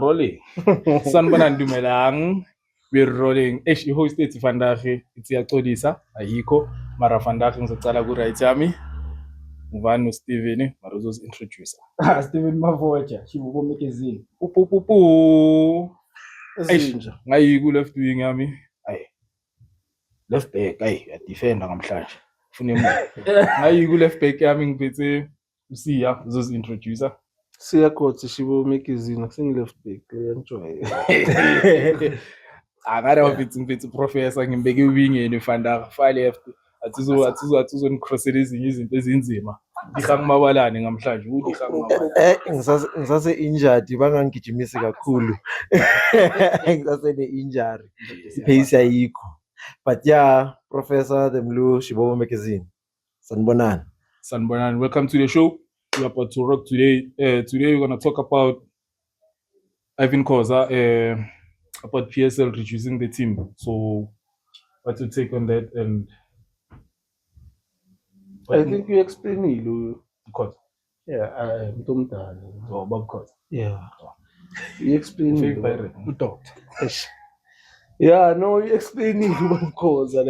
rolling. Sanibonani Dumelang. We're rolling. I-host ethi vandaag ithi yaxolisa ayikho mara vandaag ngizocala ku right yami. Ngubani uSteven mara uzozi-introduce. Steven Mavocha, Shibuko Magazine. Ezinja. Ngayi ku left wing yami. Ayi. Left back ayi defender namhlanje. Ufuna imali. Ngayi ku left back yami ngiphethe uSiya uzozi-introduce. Siya Kotsi Shibuko Magazine akusengi left back enjoy. Angare ngiphethe professor ngimbeke wingeni vandaag fa left. Athizo ngicrossele ezinye izinto ezinzima. Ngihangimabalane namhlanje Ngisase injured bangangigijimisi kakhulu. Ngisase ne-injury. Pace ayikho. But yeah, Professor Demlu Shibuko Magazine. Sanibonani. Welcome to the show. We're about to rock today. Today we're gonna talk about Ivan Khoza, about PSL reducing the team. So, what's your take on that? And I think you explained it. Khoza. Yeah, I'm Tomdana. So about Khoza. Yeah. You explained it. Who talked? Yeah, no, you explained it about Khoza.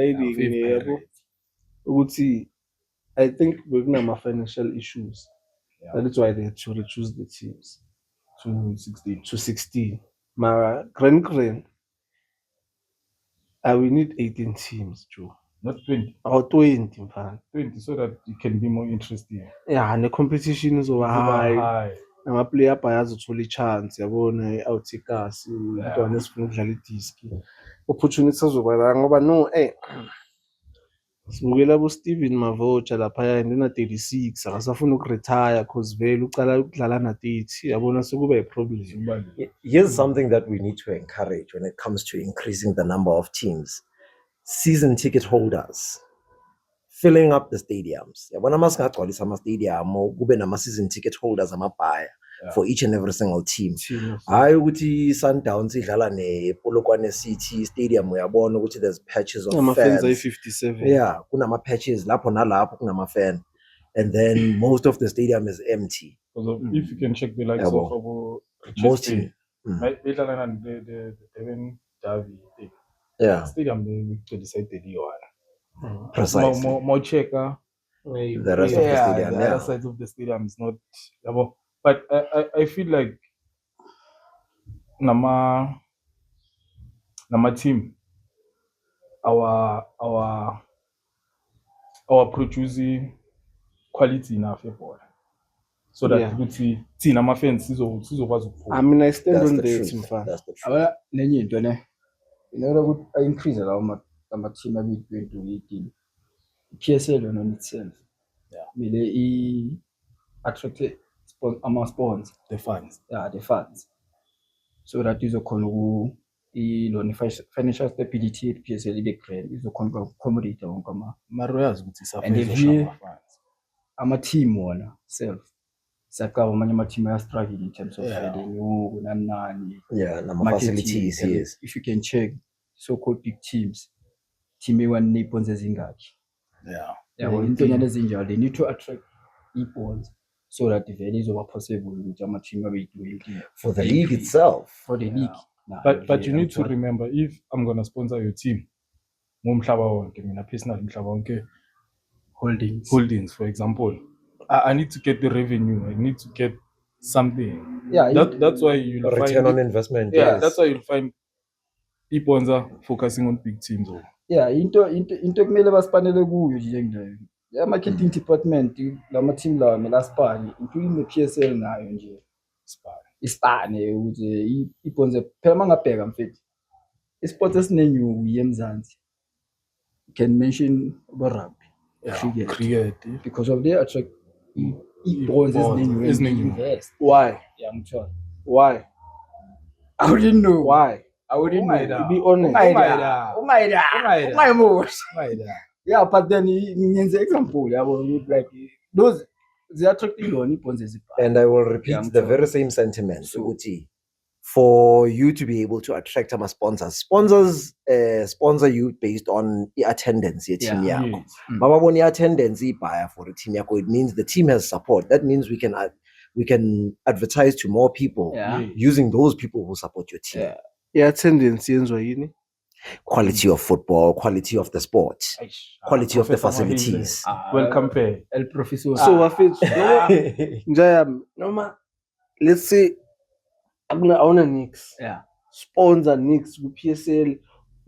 I think we're gonna have financial issues. Yeah. That's why they had to reduce the teams to 16. Mara, Grand. We need 18 teams, Joe. Not 20. Or 20, in fact. 20, so that it can be more interesting. Yeah, and the competition is over high. I'm a player players uthola chance yabona i-outikasi intwana esifuna ukudlala idisk. Opportunities azoba ngoba no sibukela bo Steven Mavocha lapha yena 36 akasafuna ukuretire cause vele ucala ukudlala na 30 yabona sekuba iproblem. Here's something that we need to encourage when it comes to increasing the number of teams. Season ticket holders filling up the stadiums. Yabona masingagcwalisa ama-stadium kube nama-season ticket holders amabhaya for each and every single team. Hayi ukuthi Sundowns idlala nePolokwane City Stadium uyabona ukuthi there's patches of fans. 57. Yeah, kunama patches lapho nalapho kunama fan. And then most of the stadium is empty. Because if you can check the likes of most teams. The Devon Davi thing. Yeah. Stadium they decided Precisely. More checker. The rest of the stadium. The other side of the stadium is not. But I feel like Nama team, our producing quality enough for so that we see Nama fans I mean, I stand on the team. That's the truth. Nenye into ne. In order to increase our team abi 2018. PSL on itself. Yeah. Mele attract sponsors. The fans. Yeah, the fans. So that is a financial stability at PSL ibe grand is a accommodate ngama. Maroyas ukuthi And if ama team wona self saka manje ama team are struggling in terms of revenue nani. Yeah, nama facilities yes. If you can check so-called big teams, team one nippons ezingaki. Yeah, into nyane ezinjalo they need to attract e-bonds so that the values are possible with ama team abe 20 for the league itself. For the league. But you need to remember, if I'm gonna sponsor your team, ngomhlaba wonke mina personally mhlaba wonke holdings for example, I need to get the revenue. I need to get something. Yeah, that's why you'll find return on investment. Yeah, yes. That's why you'll find e-bonds focusing on big teams. Yeah, into kumele basipanele kuyo nje ngileyo. Yeah, marketing department lama team lawa mela sipani including the PSL nayo nje. Ispane ukuthi i-bonds phela mangabheka mfethu. Isports esinenyuku yeMzansi. You can mention rugby, cricket, because of their attract e-bonds esinenyuku invest. Why? Yeah, I'm sure. Why? I wouldn't know. Why? I wouldn't know. To be honest. Yeah, but then in the example, I will like those they attract e-bonds. And I will repeat the very same sentiment. Uti, for you to be able to attract some sponsors sponsor you based on the attendance your team yakho. Baba boni attendance ibhaya for the team yakho, it means the team has support. That means we we can advertise to more people using those people who support your team. Attendance yenziwa yini? Quality of football, quality of the sport, quality of the facilities. Welcome pay. El Professor. So wafethu njaya noma let's say awuna nix. Sponsor nix ku PSL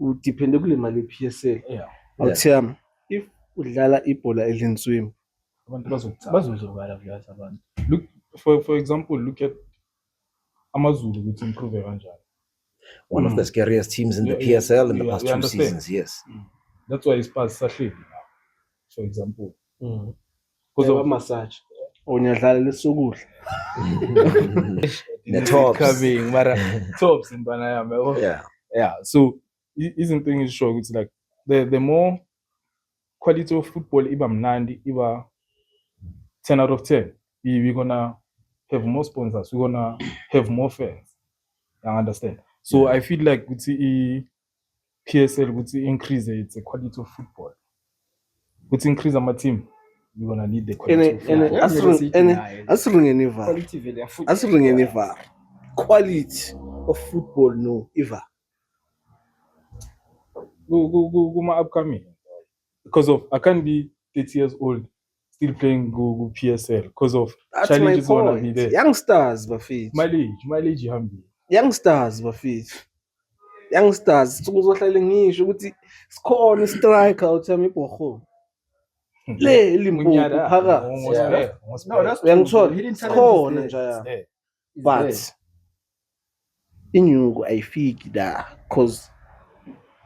udepende kule mali PSL. Awuthiyama if udlala ibhola elinzwimi abantu bazozobala viyasa abantu. Look for example, look at AmaZulu ukuthi improve kanjani. One of the scariest teams in the PSL in the past 2 seasons, yes. That's why Spurs sahleli now, for example. Because of massage. Onyadlala lesokudla. The tops. Coming, mara tops in Banayama. Yeah. So isn't thing is sure it's like the more quality of football iba mnandi, iba 10 out of 10. We're gonna have more sponsors, we're gonna have more fans. I understand. So I feel like with the PSL, with the increase the quality of football, with increase on my team, we're gonna need the quality of football. Quality of football, no, ever. Go my upcoming. Because of I can't be 30 years old still playing go PSL because of that's challenges gonna be there. Youngsters, Bafit. Mileage hambi. Youngsters, Bafit. Youngsters, sokuzohlala ngisho ukuthi sikhona striker uthami ibhoho. Le Limpopo phakathi. No, that's uyangithola. hidden Sikhona talent nje. But inyuku ayifiki la because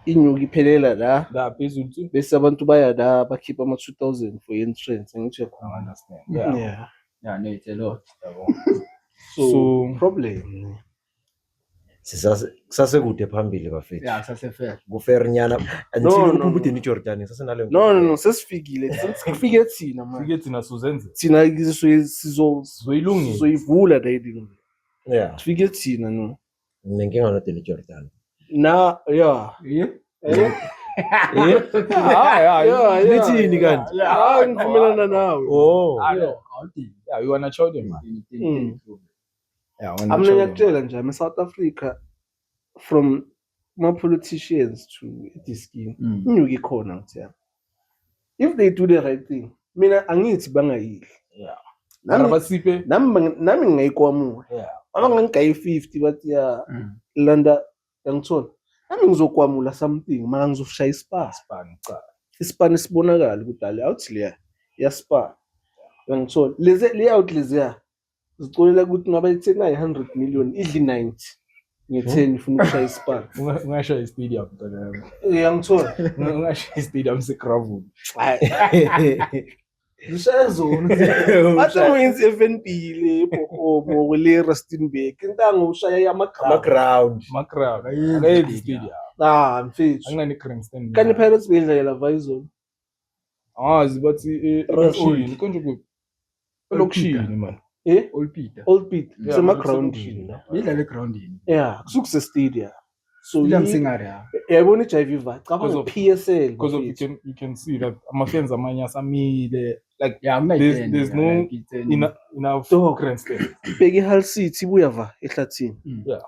inyuku iphelela la phezulu bese abantu baya la bakhipha ama 2000 for entrance ngitsho I understand. Yeah, no, it's a lot. So problem Sasekude phambili bafethu. Sasefair. Kufair nyana until uPumbudeni Jordan sasenale. No, sesifikile. Sifike thina manje. Fike thina suzenze. Thina sizoyilungisa. Sizoyivula la idini. Yeah. Sifike thina no. Nginkinga noDeni Jordan. Na Nithini kanti? Ngivumelana nawe. You wanna show them, man. I'm ngiyakutshela nje South Africa from my politicians to this scheme. Inyuki khona ngithiya. If they do the right thing, mina angithi bangayidli. Nami ngayikwamula. Abangangigayi 50 bathi landa yangithola. Nami ngizokwamula something manje ngizoshaya ispan sibonakala kudala awuthi leya yaspa. Yangithola. Layout leziya zicolela ukuthi ngaba ithena 100 million idli 90 nge10 ufuna ukushaya ispan. Ungashaya istadium mntana. Yangithola. Ungashaya istadium segravel. Ngishaya zona. Bathi ngenzi FNB le Bohomo le Rustenburg. Intango ushaya ground. Ayedi stadium. Mfethu. Angani Cranston. Kani Pirates bedlalela Vizon. Zibathi old konje ku. Lokishini man. Old Pete. Sema ground. Idlale groundini. Yeah, kusukuse stadium. So yamsingara. Yabona iJV va. Cha PSL. Because of you can see that ama-fans amanye asamile like there's no enough grandstand. Bheki Hull City buyava ehlathini.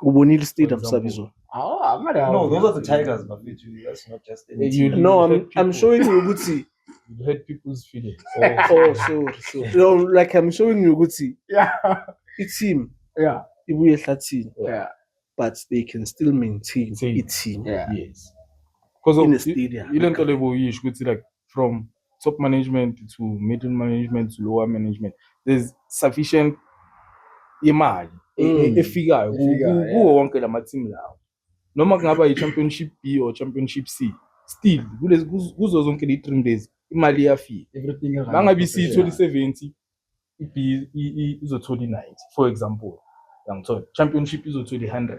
Ubonile istadium sabizona. No, those are the Tigers, but that's not just any. No, I'm showing you ukuthi you hurt people's feelings. Sorry. No, like I'm showing you ukuthi team ibuye ehlathini. But they can still maintain a team. Yes. Because in of the stadium. You don't tell like from top management to middle management to lower management. There's sufficient imali efikayo kuwo wonke lama-team lawo. Noma kungaba i-Championship B or Championship C. Still kuzo zonke le-3 days imali iyafika. Everything bangabe siyithola i-70 i-B izothola i-90 for example. Yangithola Championship izothola i-100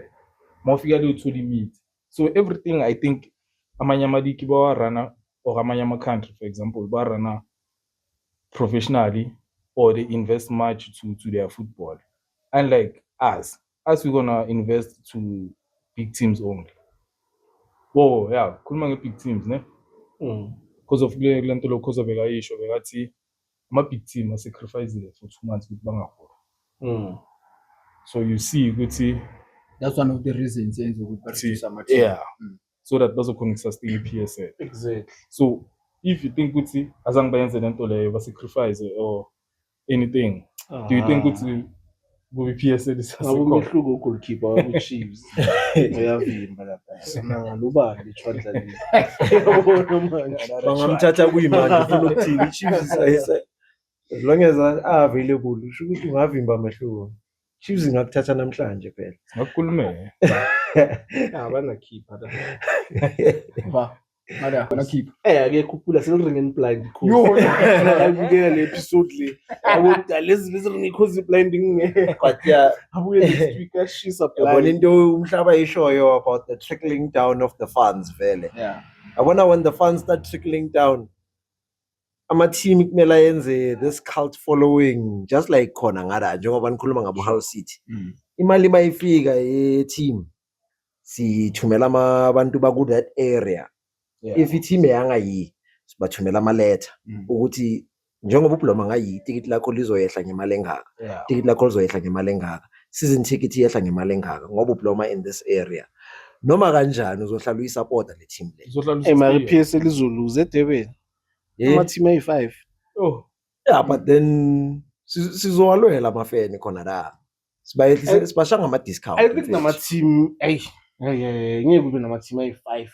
mawufika le uthola i-mid. So everything I think amanye ama-league bawarana or amanye ama-country for example bawarana professionally or they invest much to their football. Unlike us we're gonna invest to big teams only. Khuluma nge-big teams ne? Because of le nto lo because of bekayisho bekathi ama-big team sacrifice for 2 months ukuthi bangahola. So you see ukuthi That's one of the reasons yenza ukuthi ba-reduce ama-team. yeah, so that bazokhona ukusustain i-PSL. Exactly. So if you think ukuthi azange bayenze lento leyo ba-sacrifice or anything, do you think ukuthi kube i-PSL Ngabe isasekhona? umehluko goalkeeper waku-Chiefs uyavimba lapha samanga ubani lithwadla leli yabona manje bangamthatha kuyimanje ufuna ukuthini i-Chiefs as long as available usho ukuthi ungavimba amehluko. Chiefs ingakuthatha namhlanje phela. Ngakukhulume. abanakhipha la Mara keep. akekhuphula seliringeni blind abukela le episode le abodala lezi ringekhozi blind ngeke But yeah, abuye next week ashisa yabona blind into umhlaba ishoyo about the trickling down of the funds vele. Yeah. Yabona when the funds start trickling down, ama-team kumele ayenze this cult following just like khona ngara njengoba nikhuluma ngabo Hull City. Imali mayifika ye-team sithumela abantu baku that area. If i-team yangayi sibathumela ama-letter ukuthi njengoba uBloma ngayi ticket lakho lizoyehla ngemali engaka, ticket lakho lizoyehla ngemali engaka, season ticket iyehla ngemali engaka ngoba uBloma in this area. Noma kanjani uzohlala uyisupporta le team le. mara PSL izoluze eDurban ama-team ayi-5 Yeah, but then sizowalwela amafeni khona la. Sibashanga ama-discount. I think nama-team ngeke kube nama-team ayi-5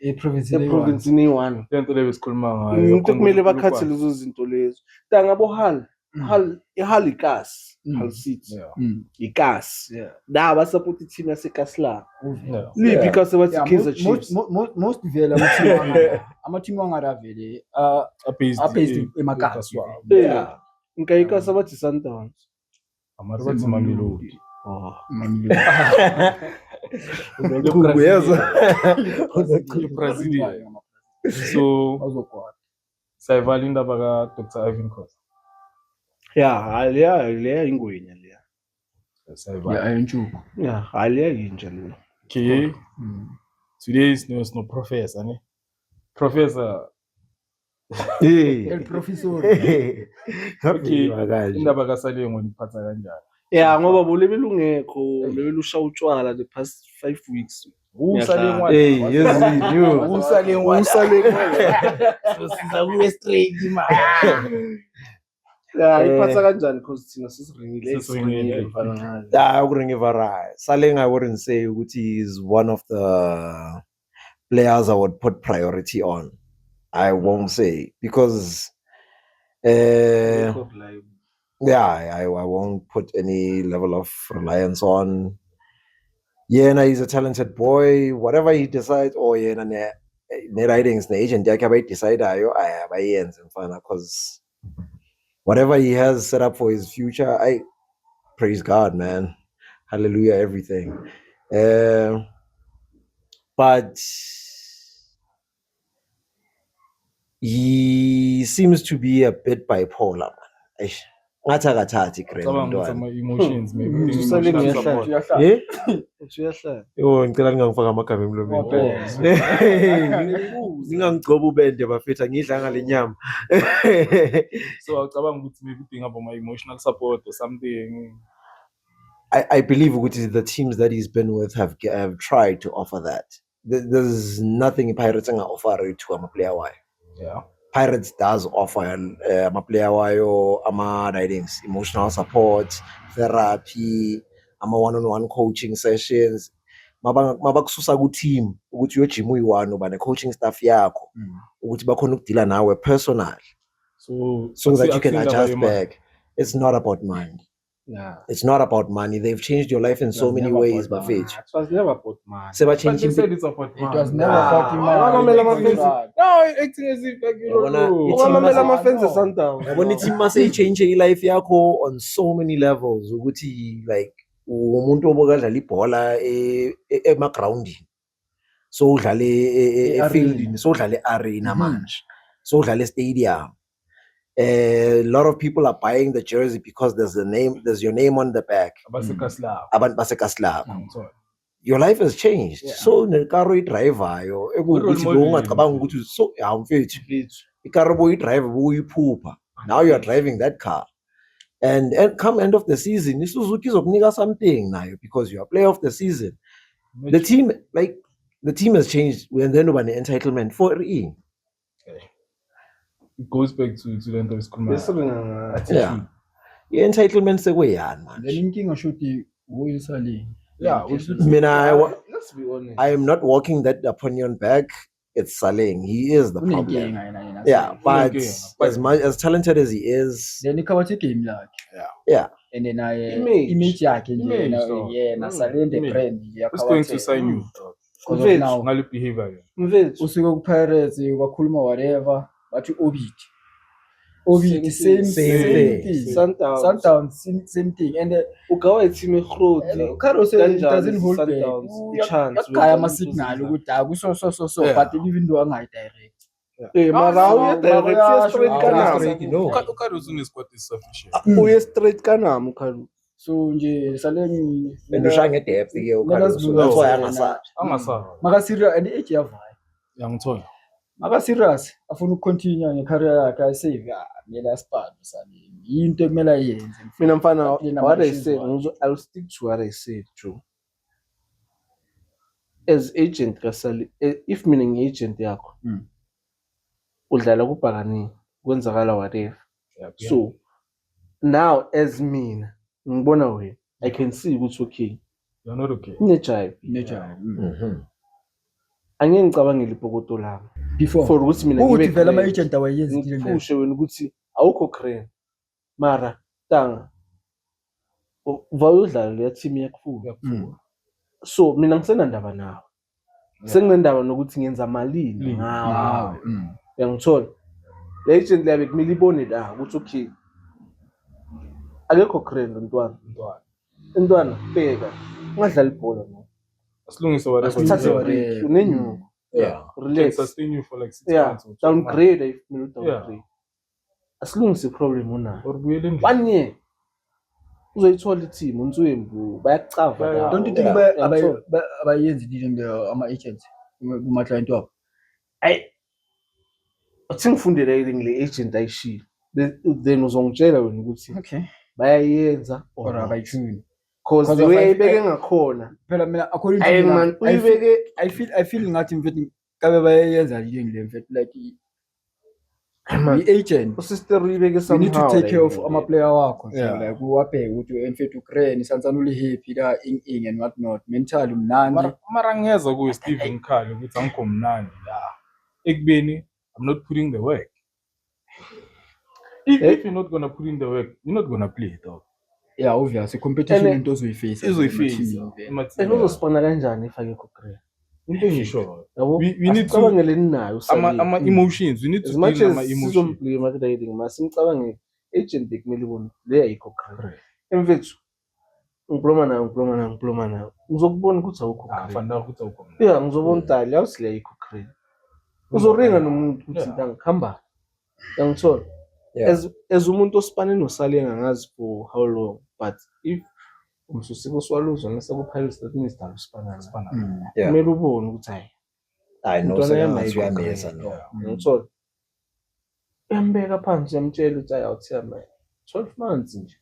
eprovinsini eyi-1 lento leyo esikhuluma ngayo. into kumele bakhathe lezo zinto lezo ngabo Hull ikasi Hull City ikasi la basapota i-team yasekasi la liphi ikasi bathi Kaizer Chiefs Most vele ama-team wangara vele based emakasi. ngikayikasi abathi Sundowns Amari bathi Mamelodi. Brazilian. So sayivala indaba ka-Dr. Ivan Khoza. leya ingwenya leya Sayivala. Ayintshuku. leya yinja leya Okay. Today is no professor, ne? Professor. El professor. Okay. Indaba kaSalengo niphatha kanjani? ngoba bolebela ungekho lebela usha utshwala the past 5 weeks Usalengwa. Siza kuye straight man. iphatha kanjani because thina sisiringile Saling, I wouldn't say ukuthi is one of the players I would put priority on. I won't say because I won't put any level of reliance on. Yena is a talented boy. Whatever he decides, or yena ne writings, the agent yakhe abayidecide ayo abayenze mfana, because whatever he has set up for his future, I praise God, man. Hallelujah, everything. But he seems to be a bit bipolar, man. Ngathakathathi emotions maybe. Ngicela ningangifaka amagama emlomeni. Ningangigcoba ubende bafethu ngidla ngale nyama. So awucabanga ukuthi maybe udinga about emotional support or something. I believe the teams that he's been with have tried to offer that. There's nothing Pirates can offer to a player. Why? Yeah. Pirates does offer a player or writings, emotional support, therapy, one-on-one coaching sessions. Mabakususa ku team ukuthi yo gym uyi-one uba ne coaching staff yakho ukuthi bakhona ukudila nawe personal, so that you can adjust back. It's not about money. It's not about money. They've changed your life in so many ways, Bafethu. it was never about money. But they said it's about It was never fucking man. No, acting as if like you don't know. Ungamamela ama-fans eSundowns. Yabona team mase change life yakho on so many levels ukuthi like umuntu obokadlala ibhola emagroundini, so udlale efieldini, so udlale arena manje, so udlale stadium. A lot of people are buying the jersey because there's your name on the back. Abantu baseKaslab. Your life has changed. So nekaro idriver yo ekuthi lo ungacabanga ukuthi so mfethu ikaro boy driver boyiphupha. Now you are driving that car. and come end of the season, iSuzuki izokunika something nayo because you are player of the season. The team has changed when then an entitlement for it. It goes back to the end of Bese Yeah. Entitlement sekuyani then manje. inkinga shothi uyisalini. Yeah, let's be honest. I am not walking that opinion back. It's Saleng. He is the problem. Unenkinga yena. Yeah, but Unenkinga. as much as talented as he is, Then ikhawathi game lakhe. yeah. And then Image. yakhe nje Image, yena salende image. brand nje who's going to sign you? because of now Ngale behavior. Mfethu, usuke ku Pirates kwakhuluma whatever bathi Obit same thing. Sundowns same thing and ugawa iteam egrodi. Carlos Kanjani doesn't hold back Sundowns, i-chance yakaya ama ukuthi signal uzoza. ukuthi akuso Yeah. but even though angayi direct Mara uye direct uye straight kanami. No. Ukaru's in squad is sufficient. Uye straight kanami ukhalu. so nje saleni And ushaya ngedepth ke Let us uKaruso. do That's why that. angasabi. Angasaba. maka serious and age yavaya Yangithola. maka serious afuna ukucontinue ngecareer yakhe ayisave mina sipado saleni into ekumele ayenze Mina mfana Clean what I ama-issues said, wakhe. I'll stick to what I said, Joe. As agent kasali, if mina ngi-agent yakho, udlala kubhakani, kwenzakala whatever. So now as mina, ngibona wena, I can see ukuthi okay, You're not okay. unejive. nature Angeke ngicabangele ipokoto lami. before For ukuthi mina ukuthi vele ama great, agent awayenzi into leyo. ngiphushe wena ukuthi awukho crane. Mara tanga vayodlala leya team yakufuna. So mina ngisenandaba nawe. Senginendaba nokuthi ngenza malini ngawe. Uyangithola? Le agent leyabe kumele ibone la ukuthi okay. Akekho crane ntwana. Ntwana bheka. Ungadlala ibhola no. Asilungise whatever. Asithathe you do. whatever. Break, unenyuko. Yeah. Can Relax. sustain you for like 6 Yeah, months or 12 months. downgrade if mina downgrade. Asilungise problem unayo. Or buyele endlini. 1 year. Uzoyithola i-team uNtswembu bayacava Yeah. la. Don't you think Uyangithola? abayenzi into leyo ama agents kuma client wabo Ayi. Uthi ngifundele le agent ayishilo. Then uzongitshela wena ukuthi okay bayayenza or not. abayithuni Cause Because the of way I- ayibeke ngakhona. phela mina according to Ayi mina, man, I feel- uyibeke I feel ngathi mfethu kabe bayenza into ngile mfethu like man. i-agent Usister uyibeke you somehow. need to take care of like, ama-player wakho so Yeah. like uwabheke ukuthi mfethu ukreni sansana uli-happy la ing and what not mentally mnandi Mara ngeza kuye Stephen Khali ukuthi angikho mnandi la. Ekubeni I'm not putting the work. If you're not gonna put in the work, you're not gonna play dog. yeah obvious competition And into ozoyifacea And uzosipona kanjani if akekho crane? Into engisho. Yabo? We need to Asicabangele nayo ama emotions. We need to as much deal as ama emotions. sizomblame akudayiding masimcabange agent bekumele ibona le ayikho crane. Emfethu ngikhuluma nayo ngizokubona ukuthi awukho crane. Fanele ukuthi awukho. Yeah, ngizobona utali awusile ayikho crane. Uzoringa nomuntu ukuthi ngihamba. Uyangithola? Yeah. As umuntu osipane noSalenga ngazi for how long, but if umsusiko swaluzwa ngesakuphayisa that means that usipana. Yeah. Kumele ubone ukuthi hayi I know umntwana yami Salenga ayikho uyameza crane. no. Ngithola. Uyambeka phansi uyamtshela ukuthi hayi awuthiyama 12 months nje.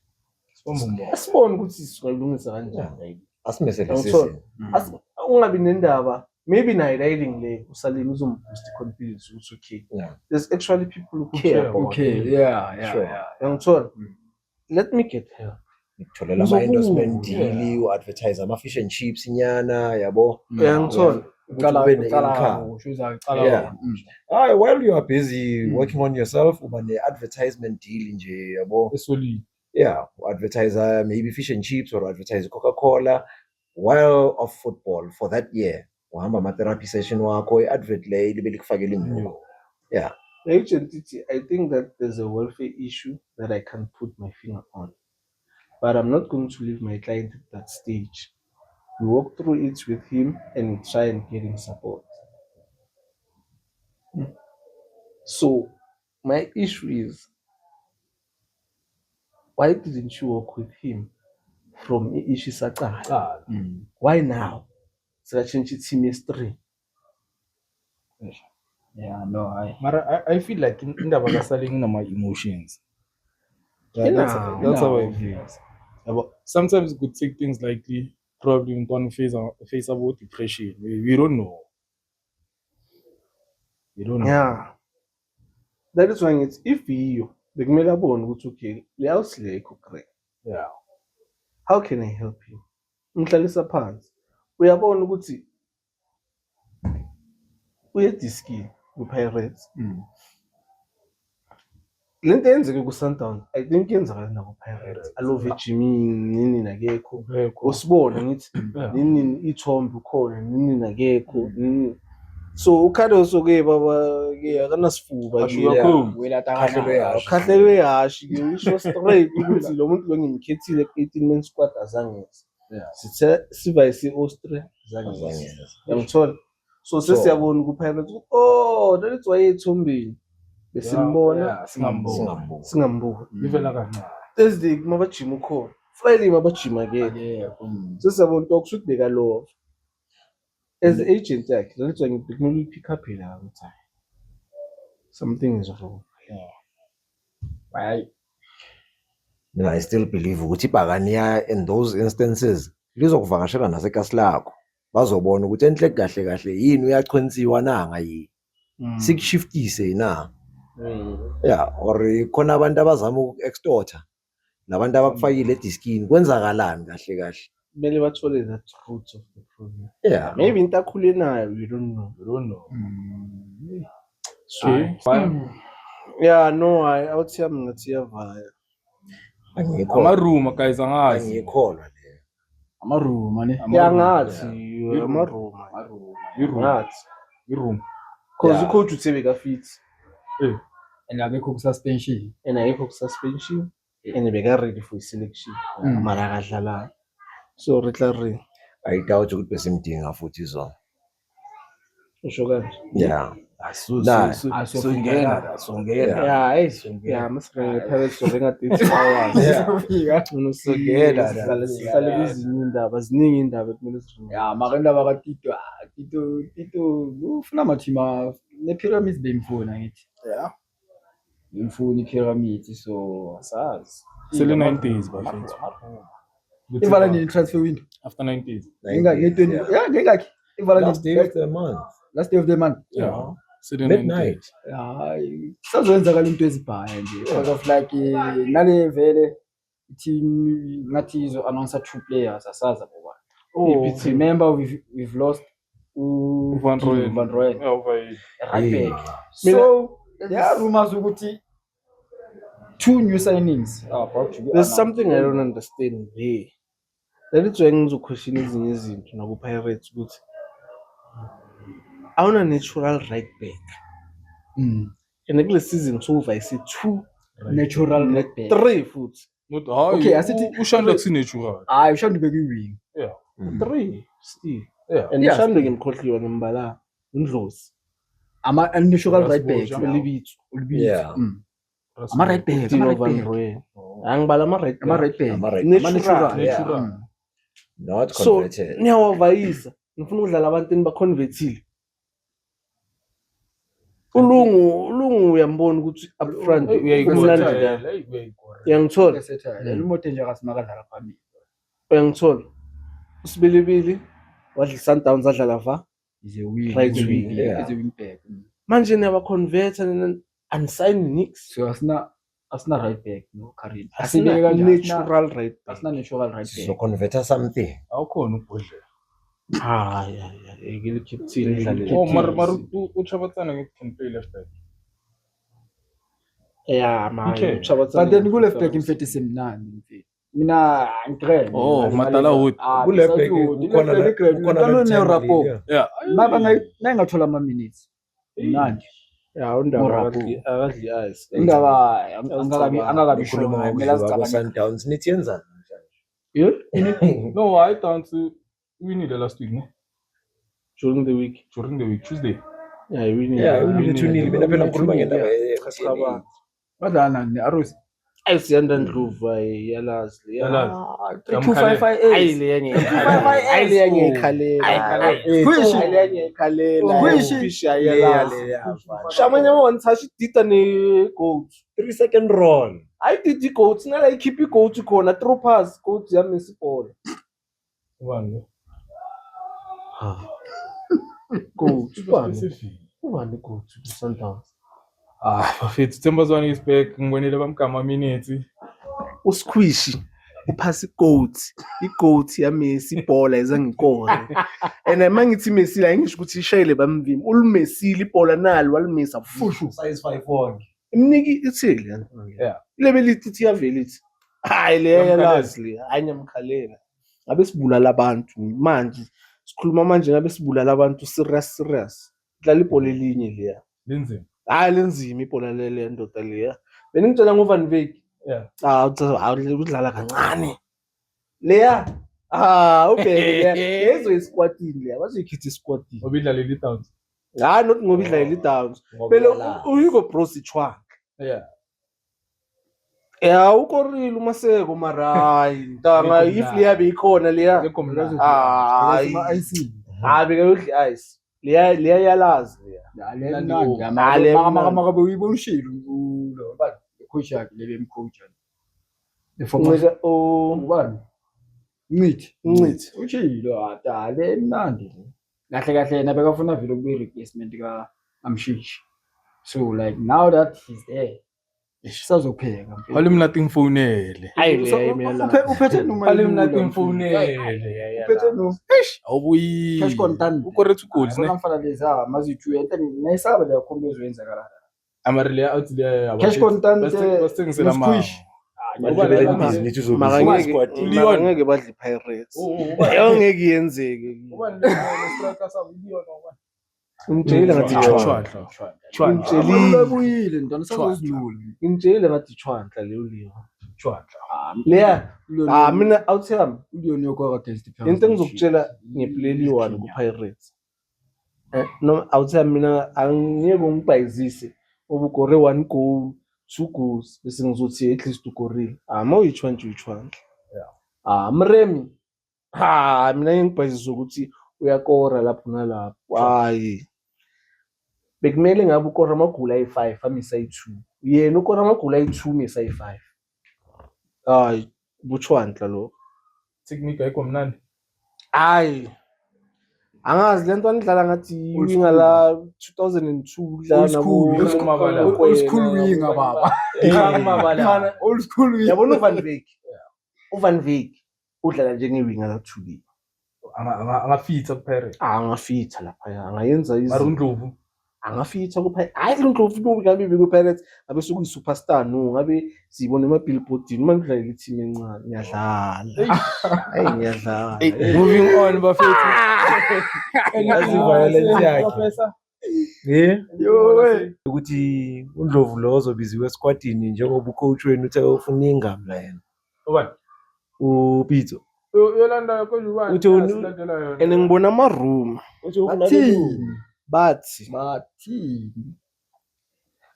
Asibone ukuthi singalungisa kanjani. Asimesele Ngithola. season. Ungabi nendaba maybe nayo riding le usalini uzomboost confidence ukuthi okay. Yeah. There's actually people who care about okay him. yeah Sure. Ngithola. Let me get help. Tholela ama endorsement deal, uadvertise ama fish and chips inyana yabo. Uyangithola. Yeah. While you are busy working on yourself, uba ne advertisement deal nje yabo. Solid. Yeah, advertise maybe fish and chips or advertise Coca-Cola while off football for that year. Uhamba ama therapy session wakho advert le libe likufakela inyuko. Yeah. Agent, I think that there's a welfare issue that I can put my finger on. But I'm not going to leave my client at that stage. We walk through it with him and we try and get him support. So my issue is, why didn't you work with him from Ishisaka? Why now? So I change it team S3. yeah no Mara I feel like indaba kaSalenga inama emotions. Yeah, that's how I Nah. feel. Sometimes we could take things lightly. Probably we don't face about depression. We don't know. We don't know. Yeah. That is why it's if you bekumele abone ukuthi okay le house le ayikho correct. Yeah. How can I help you? Umhlalisa phansi. Uyabona ukuthi uyediski ku-Pirates. Lento yenzeke ku-Sundowns I think yenzakala naku-Pirates. Alove Jimmy nini nakekho. Usibona ngithi nini ithombe ukhona nini nakekho. So uKhadoso ke baba ke akanasifuba ke ukhahlelwe yashi ke usho straight ukuthi lo muntu lo ngimkhethile ku-18 man squad azange sithe sivayisi Austria azange yangithola so sesiyabona ku-Pirates oh that's why ethombeni besimbona singambuka Ivela kancane. Thursday mabajima ukhona Friday mabajima ke sesiyabona ukuthi bekeka love as agent yakhe that's why ngikumele pick up la ukuthi something is wrong. Why? I still believe ukuthi ibhakaniya in those instances lizokuvakashela nasekasi lakho bazobona ukuthi enhle kahle kahle yini uyachwenziwa nanga yini sikushiftise na yeah or khona abantu abazama uku-extorta nabantu abakufakile ediskini kwenzakalani kahle kahle Kumele bathole that root of the problem. yeah Maybe into akhule nayo we don't know. Yeah no awuthi yami ngathi yavaya. Amaruma guys angazi. angikholwa le Amaruma ne. Yangathi amaruma. Iroom. Cause ucoach uthe bekafit And akekho ku-suspension. and ayikho ku-suspension and beka ready for selection. Mara akadlala. So retla I doubt ukuthi besimdinga futhi so usho kanje. yeah Yeah, masingena Pirates sobenga 30 hours. Sihlale kwezinye indaba ziningi indaba ekumele sifunde. Ya mara indaba kaTito Tito ufuna amathima ne-pyramids bemfuna ngithi. Yeah. Bemfuna i-pyramids so asazi. Sele 9 days bafethu. Ivala nini transfer window? After 9 days. Ngengaki? Yeah, ngengaki? Ivala last day of the month last day of the month. Yeah. Sele 9 days. midnight Hayi sazoyenzakala into ezibhaya nje because of like nale vele team ngathi izo announce 2 players asaza ngoba. Oh, Remember we've lost Van Rooyen. Rooyen. Yeah, over Right back. So there are rumors ukuthi 2 new signings are about to be There's announced. something I don't understand there. That is why ngizoquestion ezinye izinto naku-Pirates ukuthi awuna natural right back. And kule season sovayise 2 Natural right back. 3 futhi. Not high. Okay, asithi- ushanda kusinatural. Hayi ushanda ubeka iwing. Yeah. 3 still. Yeah. And Yeah, mhlawumbe ngimkhohliwe ngembala uNdlozi Natural right back. Rasmussen. Libitso. Yeah. Ama right back. Tino Van Rooyen. Angibala ama right Ama back. right back. Ama right Ama Natural. Natural. not So converted niyawavayisa ngifuna ukudlala abantini baconvertile. Ulungu uyambona ukuthi up front umlandi njalo. Uyangithola? Elimoto nje akasimaka phambili. Uyangithola? Usibelebili wadla Sundowns adlala va. Is a wing. Right is a wing, wing. yeah. Is a wing back. Manje niyaba-convert and sign nix. So asina right back no Karim. Asina natural right back. Asina natural right back. sizoconverta something Awukhona ubhodlela. Yeah. Ngile captain idlale. Oh, mar uChabatsana ngithi can play left back. Yeah, man. Okay. But then ku left back imfethi semnandi mfethu. Mina angigcreme. Oh, Matala Hood. Ku left back ukhona ne rapport. Yeah. Maba nayingathola ama minutes. Mnandi. Yeah, undaba Morapu. akadli ice. Indaba angakabi sure ukhuluma kumele ngokuhluka azicabane. Sundowns nithi yenzani Yeah? No, I dance we need the last week, no? During the week. During the week, Tuesday. Yeah, we need. yeah we unile need- thunile mina phela ngikhuluma ngendaba Cha- Badlala ne Arrows. ayisiyanda Ndlovu yalazi le. Yalazi. 2558 Hayi le ngiyikhalela. Fish ayalazi. Shamanye one touch dita ne goat. 3-second roll. I did the goat ngala ikhipha igoat khona troopers goat yami isibhola. Ubani? Goat. Specific. Ubani goat Sundowns. Bafethu Thembazwane is back. Ngibonile bamgama minutes. Usquish uphasa igoat yami isibhola ezangikore. And mangithi Messi la ngisho ukuthi ishayele bamvimi. Ulmessi ibhola nalo walimisa fushu. Size 5 wonke. Imniki ithile. Yeah. Level ithi yavelithi. Hayi le yalazi le anyamkhalela. Ngabe sibulala abantu manje. Sikhuluma manje ngabe sibulala abantu serious. Dlala ibhola elinye leya. Linzima. Hayi lenzima ibhola le ndoda leya. Beningitshela ngoVan Wyk. Yeah. Udlala kancane. Leya. Okay leya. Yezo isquadini leya. Bazoyikhitha isquadini. Obidlalela iTowns. Not ngoba idlala iDowns. Phela uHugo Bros ichwanga. Yeah. Yeah, ukorile uMaseko marayi. Ntanga if leya beyikhona leya. Beka udli ice. Leya yalazi leya. makabe uyibonishile lo bani coach yakhe lebe mcoach Ncika ubani Ncithi. utshilo adale emnandi kahle kahle yena bekafuna vele ukuba replacement ka Amshishi, so like now that he's there sisazopheka Phale mina ngimfonele. Hayi leya imela. uphethe noma Phale mina ngimfonele. uphethe no Awuyi. cash content Ukoretse goals ne. ngifana leza mazithi ente nayisaba leyo khombe ezwenza Amarile out le. cash content Basengisela ma. Ngeke badle Pirates. Ayongeke yenzeke. Umtshela ngathi chwandla buyile ntwana sazozilula Imtshela ngathi chwandla leyo liyo. Chwandla. Leya. Mina awuthami. uLeon yokwa test Into engizokutshela ngeplay li-1 ku-Pirates. No awuthami mina angiyeke ngibhayizise ubukore 1 goal 2 goals bese ngizothi at least ugorile. Mawuyichwandla. Yeah. Mremi. Mina ngibhayizisa ukuthi uyakora lapho nalapho. Hayi. Bekumele ngabe ukora amagula ayi5 amisa ayi2. Yena ukora amagula ayi2 misa ayi5. Hayi, buchwandla lo. Technique ayikho mnandi. Hayi. Angazi lento anidlala ngathi winga la 2002 dlala nabo. old school winga baba old school winga Yabona uVan Wyk. uVan Wyk udlala njengewinga la 2. Angafitha kuphela. Angafitha lapha angayenza Mara uNdlovu. Angafitha kuphela. Hayi uNdlovu lo ngabe beku-Pirates ngabe sokuyi superstar no ngabe sibone ama-billboardini mandidlala i-team encane ngiyadlala. Hayi ngiyadlala. Moving on bafethu. Yazi violence yakhe. Yo Ukuthi uNdlovu lo ozobiziwe esquadini njengoba ucoach wenu uthe ufuna ingamba yena. Ubani? uPitso. Yolanda konjubani? Uthi and ngibona ama-room Uthi ufuna bathi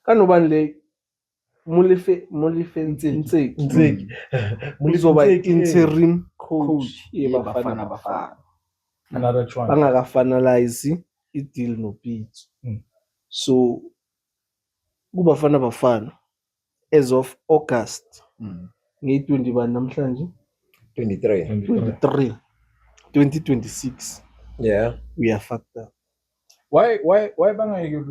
kanobani le Molefe Ntseki uzoba interim coach yeBafana another one. bangakafinalize i-deal noPitso. So kuBafana Bafana as of August ngeyi-20 bani namhlanje 23. 2026 Yeah. we are fucked up. Why bangayeke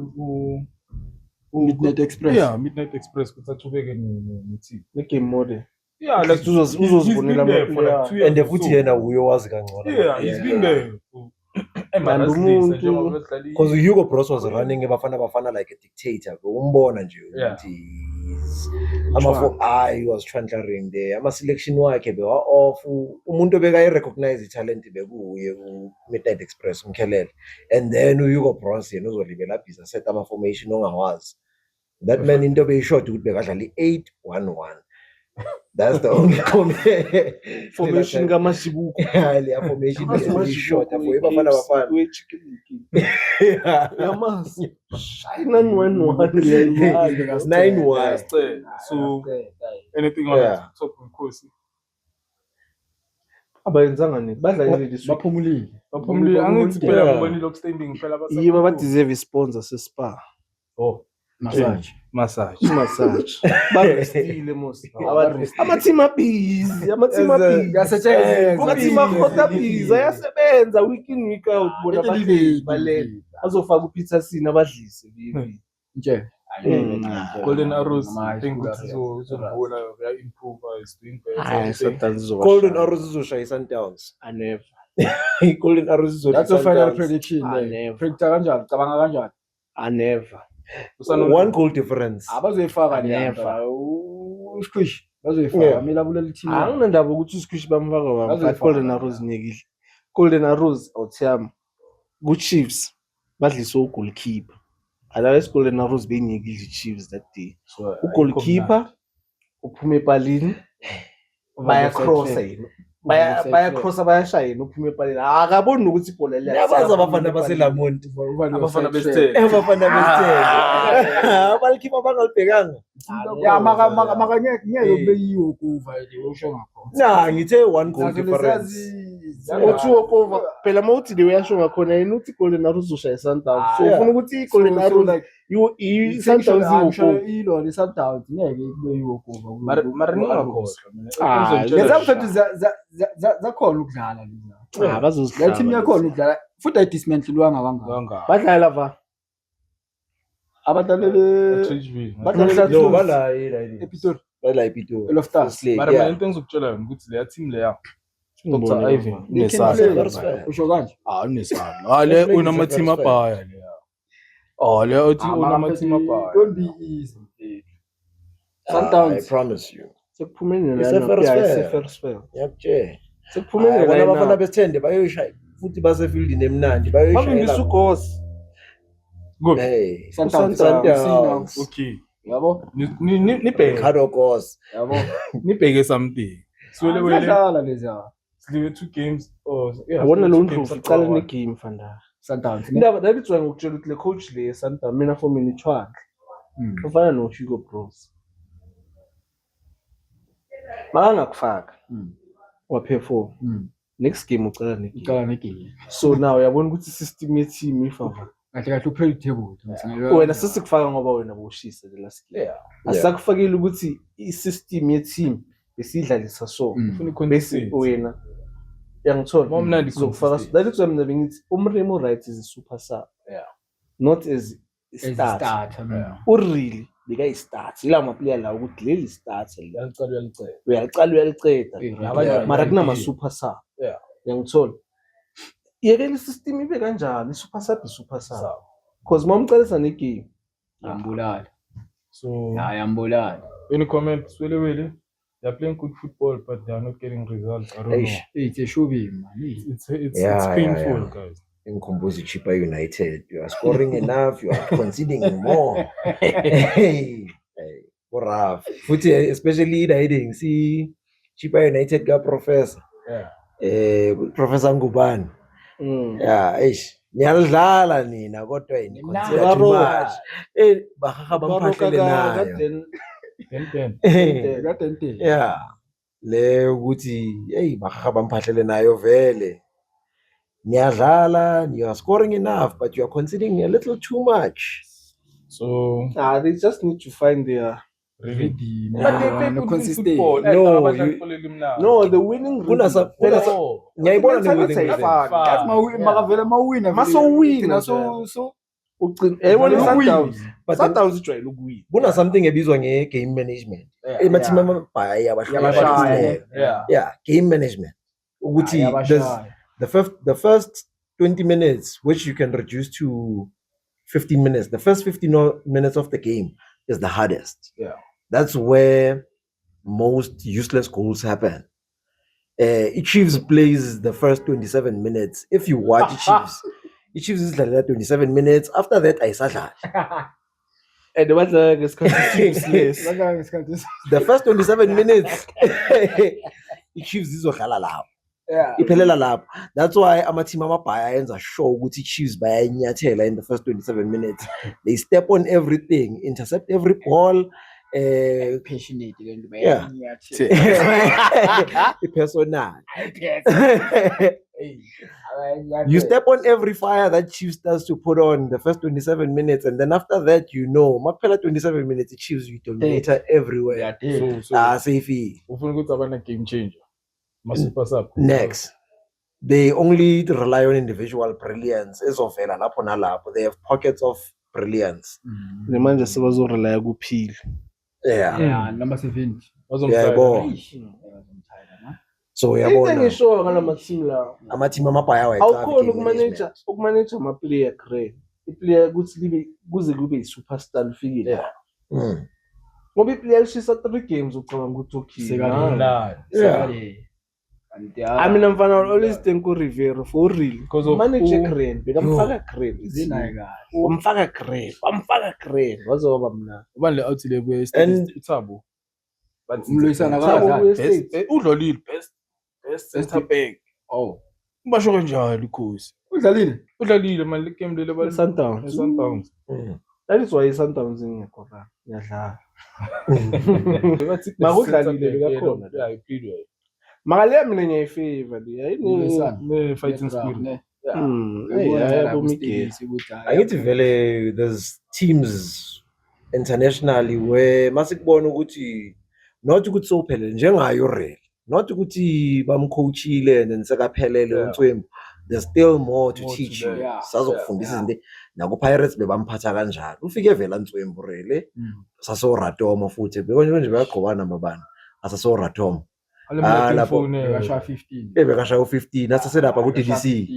Midnight Express. Yeah, Midnight Express kuthachubeke nethi. Ne-game model. Yeah, like uzozibonela ama-player. And futhi yena uyowazi kangcono. Yeah, he's been there. Because Hugo Bros was running Bafana like a dictator. Umbona nje ukuthi he was transferring there. Ama selection wakhe bewa off. Umuntu beka recognize italent bekuye Midnight Express umkhelele. And then Hugo Bros yena uzolibela bhiza set ama formation ongawazi. That man into be short ukuthi bekadlala i8-1-1. That's the only formation kaMasibuko. Yeah, formation is short for Bafana Bafana. Yamas. 9-1-1. 9-1. So anything on Yeah. top Nkosi. abayenzanga nini badlalile this week baphumulile Baphumule angithi phela Yeah. ngibonile okustanding phela yibo badeserve isponsor se-spa Oh, massage massage. massage bavestile mos ama-team abhizi ama-team abhizi Kuyasetshenziswa. ama-team akhota abhizi ayasebenza week in week out bona Ngeke bahleli libe- balele azofaka uPeterson abadlise nje Golden Arrows, I think uzobona improve, is doing better. Golden Arrows izoshaya Sundowns. anever Golden Arrows izoshaya that's a final Sundowns. prediction never. le predictor kanjani cabanga kanjani anever One goal difference. abazoyifaka Never. uSquish bazoyifaka Yeah. mina buleli team anginandaba ukuthi uSquish bamfaka wami but Bazofaka. Golden Arrows nyekile Golden Arrows awuthiyami ku-Chiefs badlise ugoalkeeper alawa Golden Arrows beyinyekile i-Chiefs that day ugoalkeeper uphuma epalini bayacrossa yena bayacrossa bayashaya yena uphuma epalini akaboni nokuthi ibhola Yabazi abafana baseLamont. Abafana besithe. Abafana besithe. Abalikhipha bangalibhekanga. ya maka ngeke ubeyiwo kuva nje usho ngakho Nah, ngithe one goal difference. o-2 okova phela uma uthi le uyasho ngakhona yena uthi Golden Arrows uzoshaya i-Sundowns so Yeah. ufuna ukuthi i-Golden Arrows i-Sundowns iwukuva ilo le Sundowns ngeke kubeyiwo kuva Mara ningakhohlwa mina. Ah, leza mfethu zakhona ukudlala leza la team yakhona ukudlala futhi ayidismantlelwanga kangaka Kangaka. badlala va abadlalele Trigby. badlalela No, bala yini. ePitori Bala iPitori. eLoftus Mara mina into engizokutshela yona ukuthi leya team leya Dr. Ivan unesandla. usho kanje Unesandla. Le unama-team abhaya leya. Le uthi unama-team abhaya. don't be easy I Sundowns promise you. sekuphumene It's a first fair. fair Yakutshela. sekuphumene Bona abafana la besithende bayoshaya futhi basefieldini emnandi bavimbisa bayoshaya. ugosi Good. Hey. Sundowns Okay. yabo Nibheke. Kadokos. yabo Nibheke something. Swele wele. badlala leza Sliwe 2 games or yabona lo ndlovu icala negame fanda Sundowns indaba ndabitswa ngokutshela ukuthi le coach le Sundowns mina for mina ichwandla ufana no-Hugo Bros makangakufaka waperform next game ucala negame uqala negame so now uyabona ukuthi i-system ye-team ifava kahle kahle upredictable wena sesikufaka ngoba wena boshisa the last game asakufakile ukuthi i-system ye-team besidlalisa so Ufuna bese i-consistency. wena yangithola Mawumnandi zokufaka consistent. that is why mina bengithi umremo right is a super sub not as a start starter urili bekayi-start ila maplayer la ukuthi leli start Yalicala uyalicela. uyaliceda Abanye- mara kunama-super sub Yeah. yangithola yekela i-system ibe kanjalo i-super sub i-super sub because uma umcalisa negame yambulala So yambulala any comment? Swele wele. They're playing good football, but they're not getting results. I don't know. Eish. it's a showing man It's Yeah, painful, yeah. guys. Nkumbuzi Chipa United. You are scoring enough, you are conceding more. Hey. Rough. Futhi especially the heading see Chipa United ka professor. Professor Ngubane. Yeah, eish. Niyalidlala nina kodwa yini consider too Baroka. much. Bahaha bamphahlele nayo. Then. katente Yeah. Le ukuthi hey bahaha bamphahlele nayo vele. Niyadlala, you are scoring enough, but you are conceding a little too much. So they just need to find their ready But they play no good consistent football. No, no the winning Ngiyayibona Next time le-winning it's rhythm. fun. makavele mawina Masowina so yayibona Win. i-Sundowns But then Sundowns ijwayele ukuwina kuna something ebizwa nge-game management. Emathimi amabhaya Yabashaya. Yeah, game management. Ukuthi the first 20 minutes, which you can reduce to 15 minutes, the first 15 minutes of the game is the hardest. Yeah. That's where most useless goals happen. Chiefs plays the first 27 minutes. If you watch Chiefs is like that 27 minutes. After that, ayisadlali. and badlala ngesikhathi yes The first 27 minutes, Chiefs izodlala lapho. Iphelela lapho. That's why amateam amabhaya ayenza sure ukuthi Chiefs bayayinyathela in the first 27 minutes. They step on everything, intercept every ball, passionate lento Yeah. personal. You step on every fire that Chiefs starts to put on the first 27 minutes, and then after that, Mapela 27 minutes, the Chiefs you dominator everywhere. So Safety. ufuna ukuthi abana game changer. Masuper sub. Next, they only rely on individual brilliance. Ezovela lapho nalapho. They have pockets of brilliance. Nemanje sebazorelaya kuphila. Yeah. number 70 Yebo. So Into uyabona engisho ngalama team lawo. ama-team amabhaya Awukhona ukumanage ama-player grade. I-player ukuthi kuze kube yi-superstar lifikile. Yeah. Ngoba i-player lishisa 3 games ucabanga ukuthi okay. I mean mfana always think Rivera for real because of manager grade bekamfaka grade umfaka grade wazoba mna Ubani le out le kwe Thabo. umloyisana Udlolile best center back. Basho kanjalo ikhosi. Udlalile man le game lele bali Sundowns. That is why Sundowns ingekho la ngiyadlala. Makudlalile bekakhona. Yeah, I played well. Makale mina ngiyayifavor le yayini Ne fighting spirit. Angithi vele there's teams internationally where masikubona ukuthi not ukuthi sophelele njengayo real, not ukuthi bamcoachile and sekaphelele uNcwembu. There's still more to teach you. Sazokufundisa izinto naku Pirates bebamphatha kanjalo. Ufike vela uNcwembu real saso Ratomo futhi bekonje bayagqobana amabani asaso Ratomo. Lapho bekasha 15 bekasha u15 asaselapha ku DDC.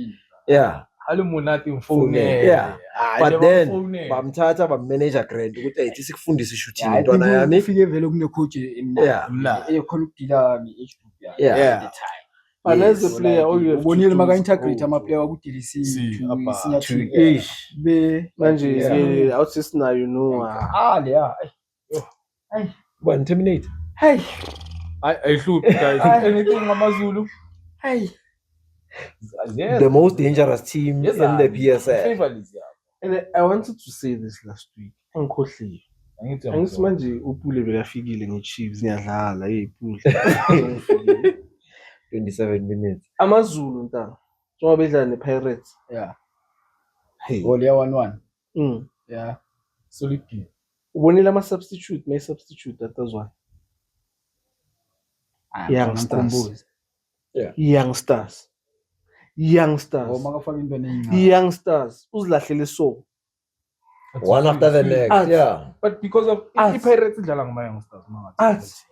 Yeah. Alimunati mfone. Yeah. But then bamthatha bamanager grade ukuthi ayithi sikufundisa shooting intwana yami. ufike vele kune coach Yeah. ekhona ukudila age group Yeah. at the time. And as a player all you have to ubonile do maka is integrate go. ama player ku DDC apa, senior To team ish. be Manje outsisna yeah One terminate. hey I shoot guys. Anything ngamaZulu. hey Yes. The most dangerous team in the PSL. Favorites yeah. And I wanted to say this last week. Angikhohliwe. Angithi manje uPule bekafikile ngeChiefs ngiyadlala iPule. 27 minutes. AmaZulu ntanga. Njengoba bedlala nePirates. yeah Hey. goal ya 1-1 Mm. yeah Solid game. Ubonile ama substitute, may substitute atazwana. Youngsters. Youngsters. makafaka into eningi Youngsters. Uzilahlele so. One after the next. Yeah. But because of Us. Pirates idlala ngama youngsters manje. Us.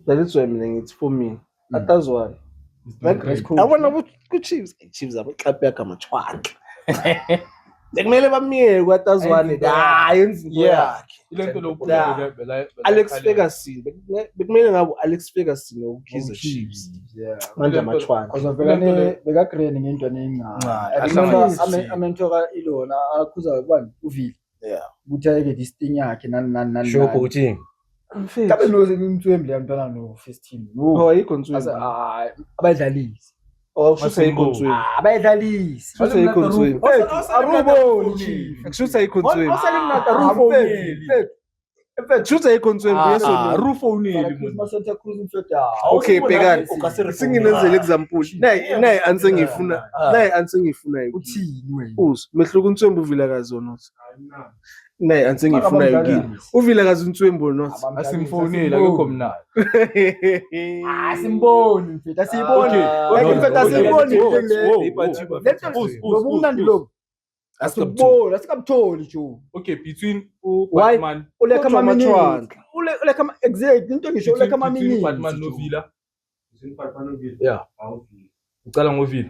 That is why mina ngithi for me. Atazwana. Abona ku-Chiefs. Chiefs abaxaphi yakhe amachwaka. Bekumele bamyeke kwatazwane. Hayi enziko yakhe. Ilento lo Alex Ferguson. Bekumele ngabo Alex Ferguson ukhiza Chiefs. Manje amachwaka. ozovela beka grade ngento eningi amentora ilona akhuza kubani uvile ukuthi ayeke distinct yakhe nani Sure coaching. kabe noze ngimthwembi yantwana no first team Oh ayikho ntsweni. asa abayidlalisi Shutha ayikho ntsweni. abayidlalisi Shutha ayikho ntsweni. aruboni chief Shutha ayikho ntsweni. awusalimnata rufoni Shutha ayikho ntsweni yeso. Rufoni Santa Cruz mfethu Okay bhekani. Singinenzele example. Nayi answer ngifuna. Nayi answer ngifuna yini? uthini wena Uzi mehluko uNtswembu Vilakazi onothi. Nayi answer ngifuna yini? uVilakazi uNtswembu onothi. asimfonile akekho mnandi. simboni mfethu asiyiboni mfethu asiyiboni lo umnandi lo asiboni asikamtholi jo Okay, between Why? Batman uleka Kodwa ama minutes amachwandla. uleka exact into ngisho uleka ama minutes Batman no Villa. Yeah. Ucala ngoVilla.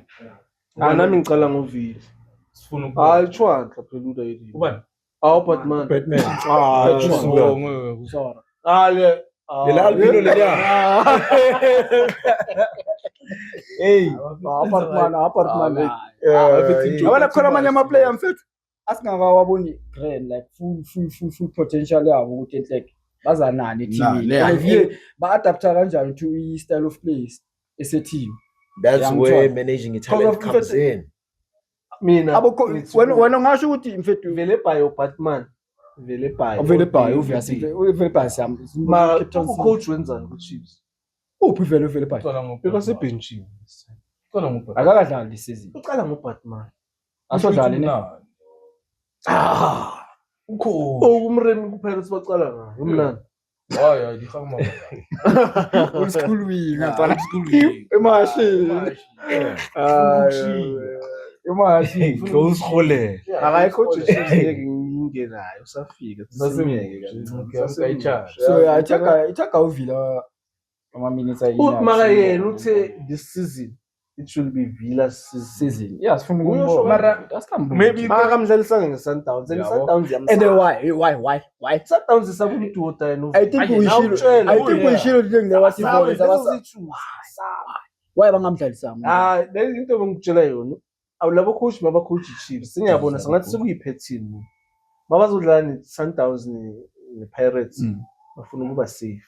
Nami ngicala ngoVile. Sifuna ukuba. Hayi chwandla phela udayini. Ubani? Awu Batman. Batman. sorry Ale. Lela albino leya. Hey. apartment Yeah. abana khona amanye ama player mfethu asingakawaboni grand like full potential yabo ukuthi enhleke bazanani team ba adapta kanjani to i style of play ese team That's Yeah, where I'm managing a talent Because of comes in. Mina. wena ngasho ukuthi mfethu Vele by Batman. vele bhayi Vele bhayi obviously vele bhayi mara coach wenzani ku-Chiefs uphi vele bhayi bekwasebenchini akakadlali this season ucala ngoBatman asodlali ne umremi kuphela sibacala ngayo umnandi usikhulwini ngicela emashini emashini Ngosiholele. akayi coach Chiefs ngeke ngingenayo usafika sisimeke so ithaga uvila ama-minutes mara yena uthe this season it will be Villa's season yeah sifuna Uyosho mara maybe makamdlalisanga nge-Sundowns and i-Sundowns and then why Sundowns isakumuntu wodwa I think uyishilo why bangamdlalisanga le into bengitshela yona awulabo coach baba-coach i-Chiefs sengiyabona sengathi sekuyi-pattern mabazodlala ne-Sundowns ne-Pirates bafuna ukuba safe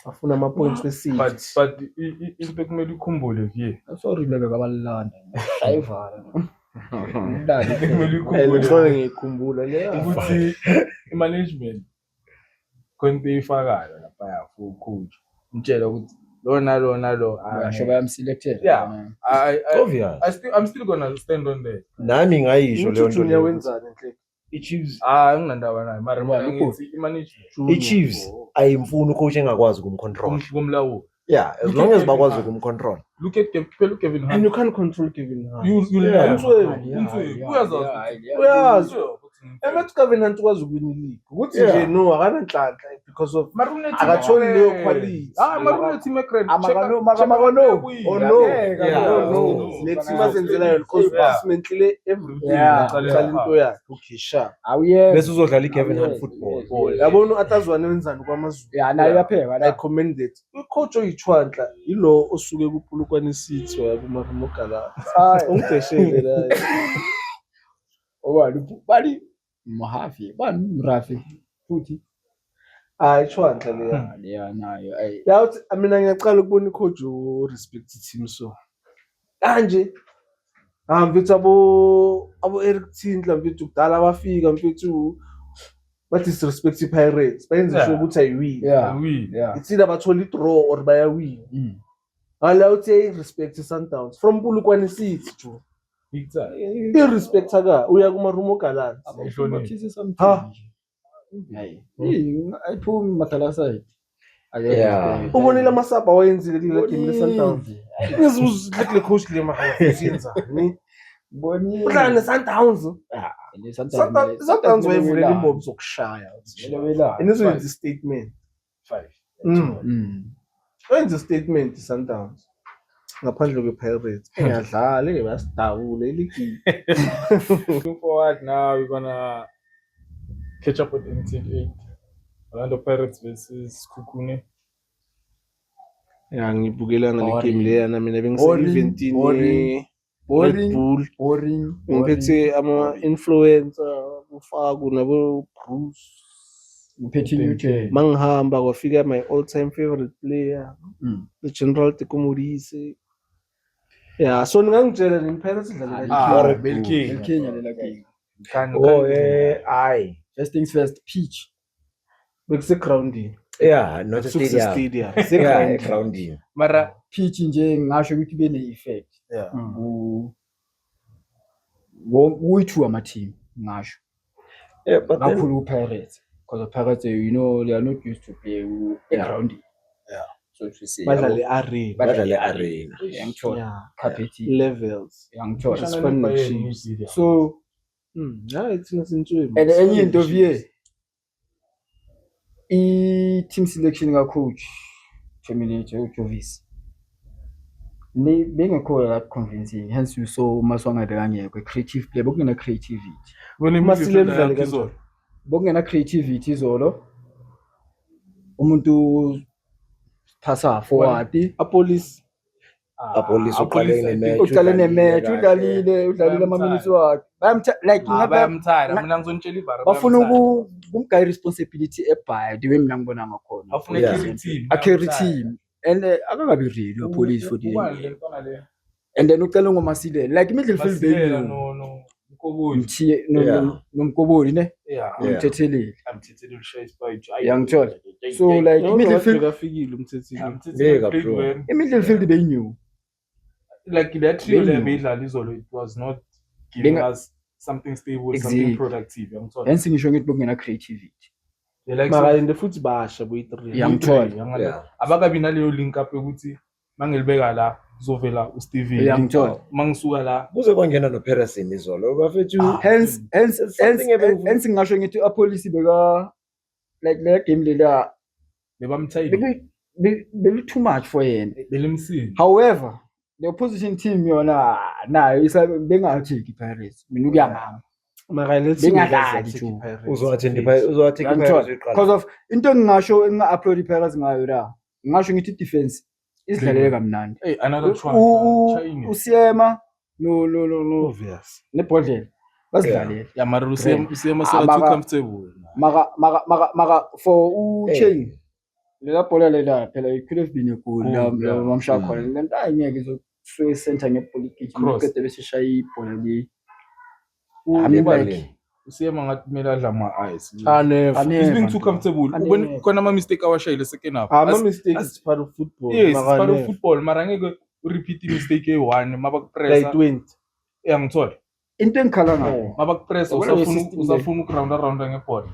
bafuna ama-points we-safe but into ekumele ukhumbule vie sorry bebe kabalanda shayivala ngifike ngiyikhumbula leyo ukuthi i-management konke eyifakayo lapha for coach umtshela ukuthi lo ngasho bayamselected yeah Obvious. I'm still gonna stand on that Nami ngayisho leyo nto. Junior wenzani enhle I-Chiefs nginandaba nayo mara mina ngithi i-management I-Chiefs ayimfuni ucoach engakwazi ukumcontrol. komlawo Yeah, as long as bakwazi ukumcontrol. look at Kevin and Hart you can't control Kevin Hart you uyazi emethi Kevin Hart ukwazi ukwina league ukuthi nje no akananhlanhla because of akatholi leyo quality Marunethi McRae lethi bazenzela yona because ultimately everything uqala into yakhe okay sharp Bese uzodlala i-Kevin Hart football. yabona atazwane wenzani kwamazulu nayo iyapheka I commend it ucoach oyichwanhla yilo osuke kuphulukwane City wakumarumogala ungideshele la bali Mahafi bani Mrafi futhi ichwanhla leya nayo yathi mina ngiyaqala ukubona icoach o respect team so kanje mfethu abo Eric Tindla mfethu kudala bafika mfethu but disrespect Pirates bayenze sure ukuthi ayiwini it's either bathola i-draw or bayawina ngala uthi respect Sundowns from Bulukwane City jo i-respect aka uya kuma-Rumo Gallants ayiphumi Matalaside ubonile amasapha awayenzile kule game le-Sundowns ngizuzile coach le mahawuzenzani udlala ne-Sundowns Sundowns wayevulela imbobo zokushaya enizoyenza i-statement 5 wenza i-statement i-Sundowns ngaphandle kwe-Pirates engadlali basidabule eligini looking forward now we're gonna catch up with NT8 Orlando Pirates versus Kukune ya ngibukela ngale game leya na mina bengise-eventini Red Bull boring ngiphethe ama-influencer uFaku nabo Bruce ngiphethe UK mangihamba kwafika my all-time favorite player the General Tekomodise yeah so ngangitshela nempela sidlalela Belkenya lela game aye. first things first pitch bekuse-groundini Yeah, not a stadium Yeah, grounding. mara pitch nje ngasho ukuthi kube ne-effect uyi-2 ama-team ngasho Yeah, but then, kakhulu ku-Pirates because Pirates you know they are not used to play grounding so to say badlale arena badlale arena. yangithola carpet levels yangithola Sifana ne-Chiefs. so hayi thina sintswemi and enye into vie i-team selection ka-coach terminator uJovis bengekho that convincing hence you saw Maswangade kangekho creative play bokungena creativity bokungena creativity izolo umuntu phasa forward apolice Apolice uqale ne-match udlalile ama-minutes wakhe bayamthanda mina ngizonitshela ivara bafuna ukumguy responsibility ebhayi the way mina ngibona ngakhona bafuna a-carry team and akakabi real police for the and then ucela ngomasilela like middle field value nomkoboni ne Yeah. umthetheleli Amthetheleli ushaya isipayiji. Uyangithola? So like i-midfield afikile umthetheleli. Amthetheleli Big played bro. well. i-midfield beyinew Like that trio They there knew. beyidlala izolo, it was not giving Benga- us something stable, Exactly. something productive. Uyangithola? hence ngisho ngithi bekungena creativity They like Mara some- ende futhi basha boyi-3. Uyangithola? Yeah. abakabi naleyo link up yokuthi mangilibeka la uzovela uStevie. Uyangithola? Mangisuka la Kuze kwangena noPeterson izolo bafethu. hence Something ebeng- ngingasho ngithi apolisi beka like le game lela bebamthayile beli too much for yena. belimsini. However, the opposition team yona nayo bengathiki iPirates. Mina ukuyangama. Mara let's Bengadlali nje. Uzowatheka Because of into engingasho enga-upload iPirates ngayo la. Ngingasho ngithi defense isidlalele kamnandi. Hey, another try. Usiyema no obvious. nebhodlela basidlalele. Yeah, mara usiyema Ah, so too maka- comfortable. Maka for uchain. Lela bhola lela phela it could have been a goal la mamsha khona. Lento ayingeke izosuke center ngepolitiki Cross. ngeke bese shaya ibhola le. I I mean, mean, like, usiyema ngathi kumele adla ama-eyes. Never. He's being too comfortable. Never. Khona ama-mistake awashayile second half. Ama mistakes is part of football. Yes, it's Mara part of never. football. Mara ngeke urepeat mistake eyi-1 Like mabakupressa. 20. Uyangithola? into engikhala ngayo Mabakupressa Yabona le system le. usafuna ukurawunda ngebhola.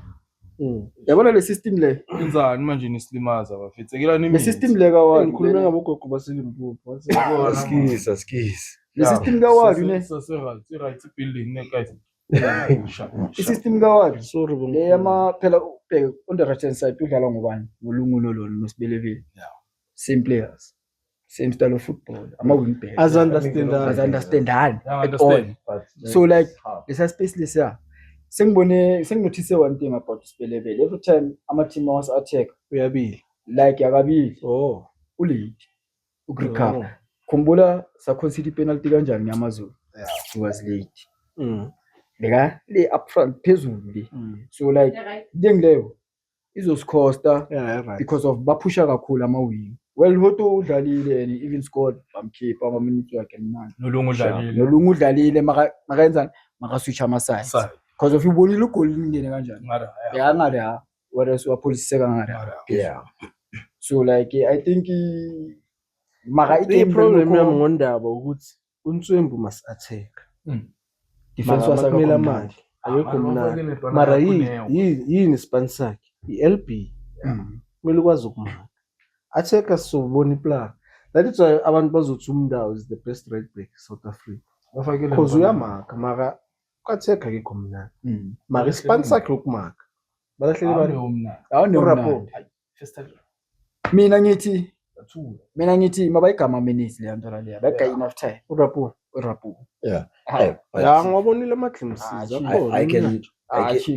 yabona le system le Enzani manje nisilimaza bafethu? Sekelani le system le kawadi Ngikhuluma ngabogogo baseLimpopo. Skis. le system kawadi ne right building ne guys. i system kawadi Sorry bo. le yama phela ubheke on the right hand side udlala ngubani ngolungulo lolo nosibeleveli same players same style of football ama wing backs As understand. understandani I at all understand. so like lesa space lesa senginotice one thing about isibeleveli every time ama team was attack Uyabili. like yakabili Oh. ulate ukurecover khumbula saconcede penalty kanjani ngiyamazulu he was late leka le upfront phezulu le so like njengileyo izosicosta Yeah, right. because of baphusha kakhulu ama-wing well hoto udlalile and he even scored bamkhipha ama-minutes wakhe mnandi Nolungu udlalile. nolungu udlalile makayenzani makaswitch ama-sides Side. because of ibonile ugoli lingene kanjani Mara, bekangale ha whereas wapholisiseka ngale ha. Yeah. So like I think mara The problem yami ngondaba ukuthi uNtswembu must attack. defense Mara makumele wasaka amandla. Ayekho mnandi. Mara yini span sakhe? I-LB. Kumele ukwazi ukumaka. Attack asizobona iplan. That is why abantu bazothi uMndao is the best right back South Africa. Because uyamaka mara ku-attack akekho mnandi. Mara ispan sakhe ukumaka. Balahlele bani? Urapo. mina ngithi mabayigama minutes le nto leya beka enough time Urapo. Yeah. Ya ngwabonile amaglimpses I can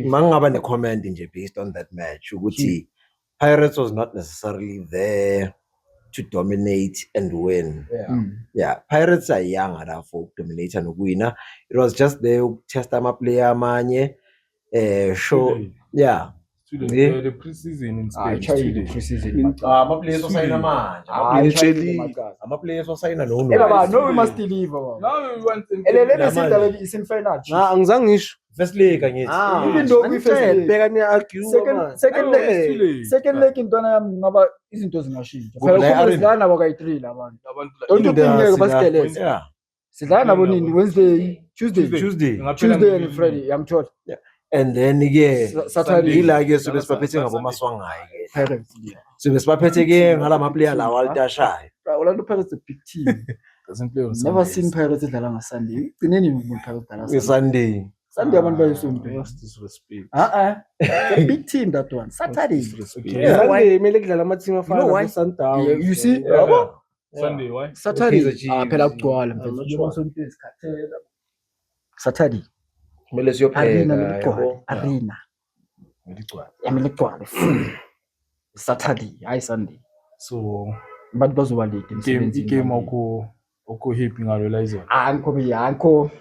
mangaba ne-comment nje based on that match ukuthi Pirates was not necessarily there to dominate and win. Yeah, Pirates are young enough for dominate and winner. It was just there to test ama-player amanye show yeah. The preseason in Spain. pre-season Ama-players osayina manje. Ama-players osayina no we must deliver Now we want them elele is in final angizange ngisho. First league angithi. even though we first Bheka niya-argue second leg intwana yami ngaba izinto zingashintsha Ngoba la phela i-arena- sidlala nabo kayi-3 labantu abantu don't you think ngeke basideleze Yeah. sidlala nabo nini Wednesday Tuesday Tuesday. and Friday yamthola And then ke Saturday ila-ke sobe sibaphethe ngabomaswangayi ke. Pirates Sobe sibaphethe ke ngala-ma-player lawa alitashayo. Orlando Pirates a big team doesn't play on never Sundays. seen Pirates idlala ngeSunday igcineni ngibona Pirates idlala Sunday Sunday. Sunday abantu bayisonto Disrespect. it's a big team that one Saturday Sunday kumele kudlala ama-team afana You know why? nabo-Sundowns. Yeah, you see Yeah. Sunday, why? Saturday Kaizer Chiefs. phela kugcwala Saturday Kumele arena siyopheka meligcwala yabo. arena Ngicwa. emeligcwala Saturday hayi Sunday So abantu bazoba late game oko happy ngalo la izolo. anko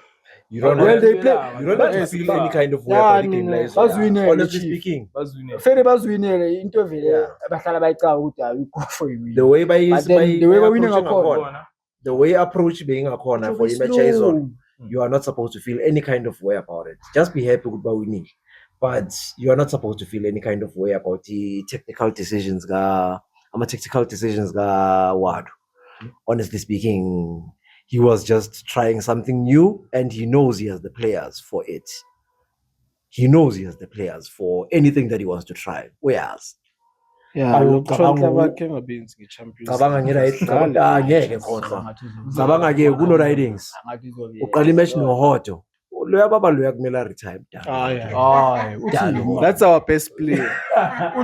You don't Well, have they to play- you don't have to feel any kind of way Yeah, about the game no, like bazwinele, honestly Chief. speaking. Bazwine. fere baziwinele into vele Yeah. abahlala bayicaka ukuthi ayikho for you The way by But then the way bawine approaching ngakhona. ngakhona, the way approach being ngakhona for imatch izolo. You are not supposed to feel any kind of way about it. Just be happy with winning. But you are not supposed to feel any kind of way about the technical decisions. Tactical decisions. What? Honestly speaking, he was just trying something new, and he knows he has the players for it. He knows he has the players for anything that he wants to try. Whereas, cabanga nge-right, angeke khohlwa. Cabanga-ke kuno-ridings. Uqala imatch noHoto. Loya baba loya kumele retire. That's our best player.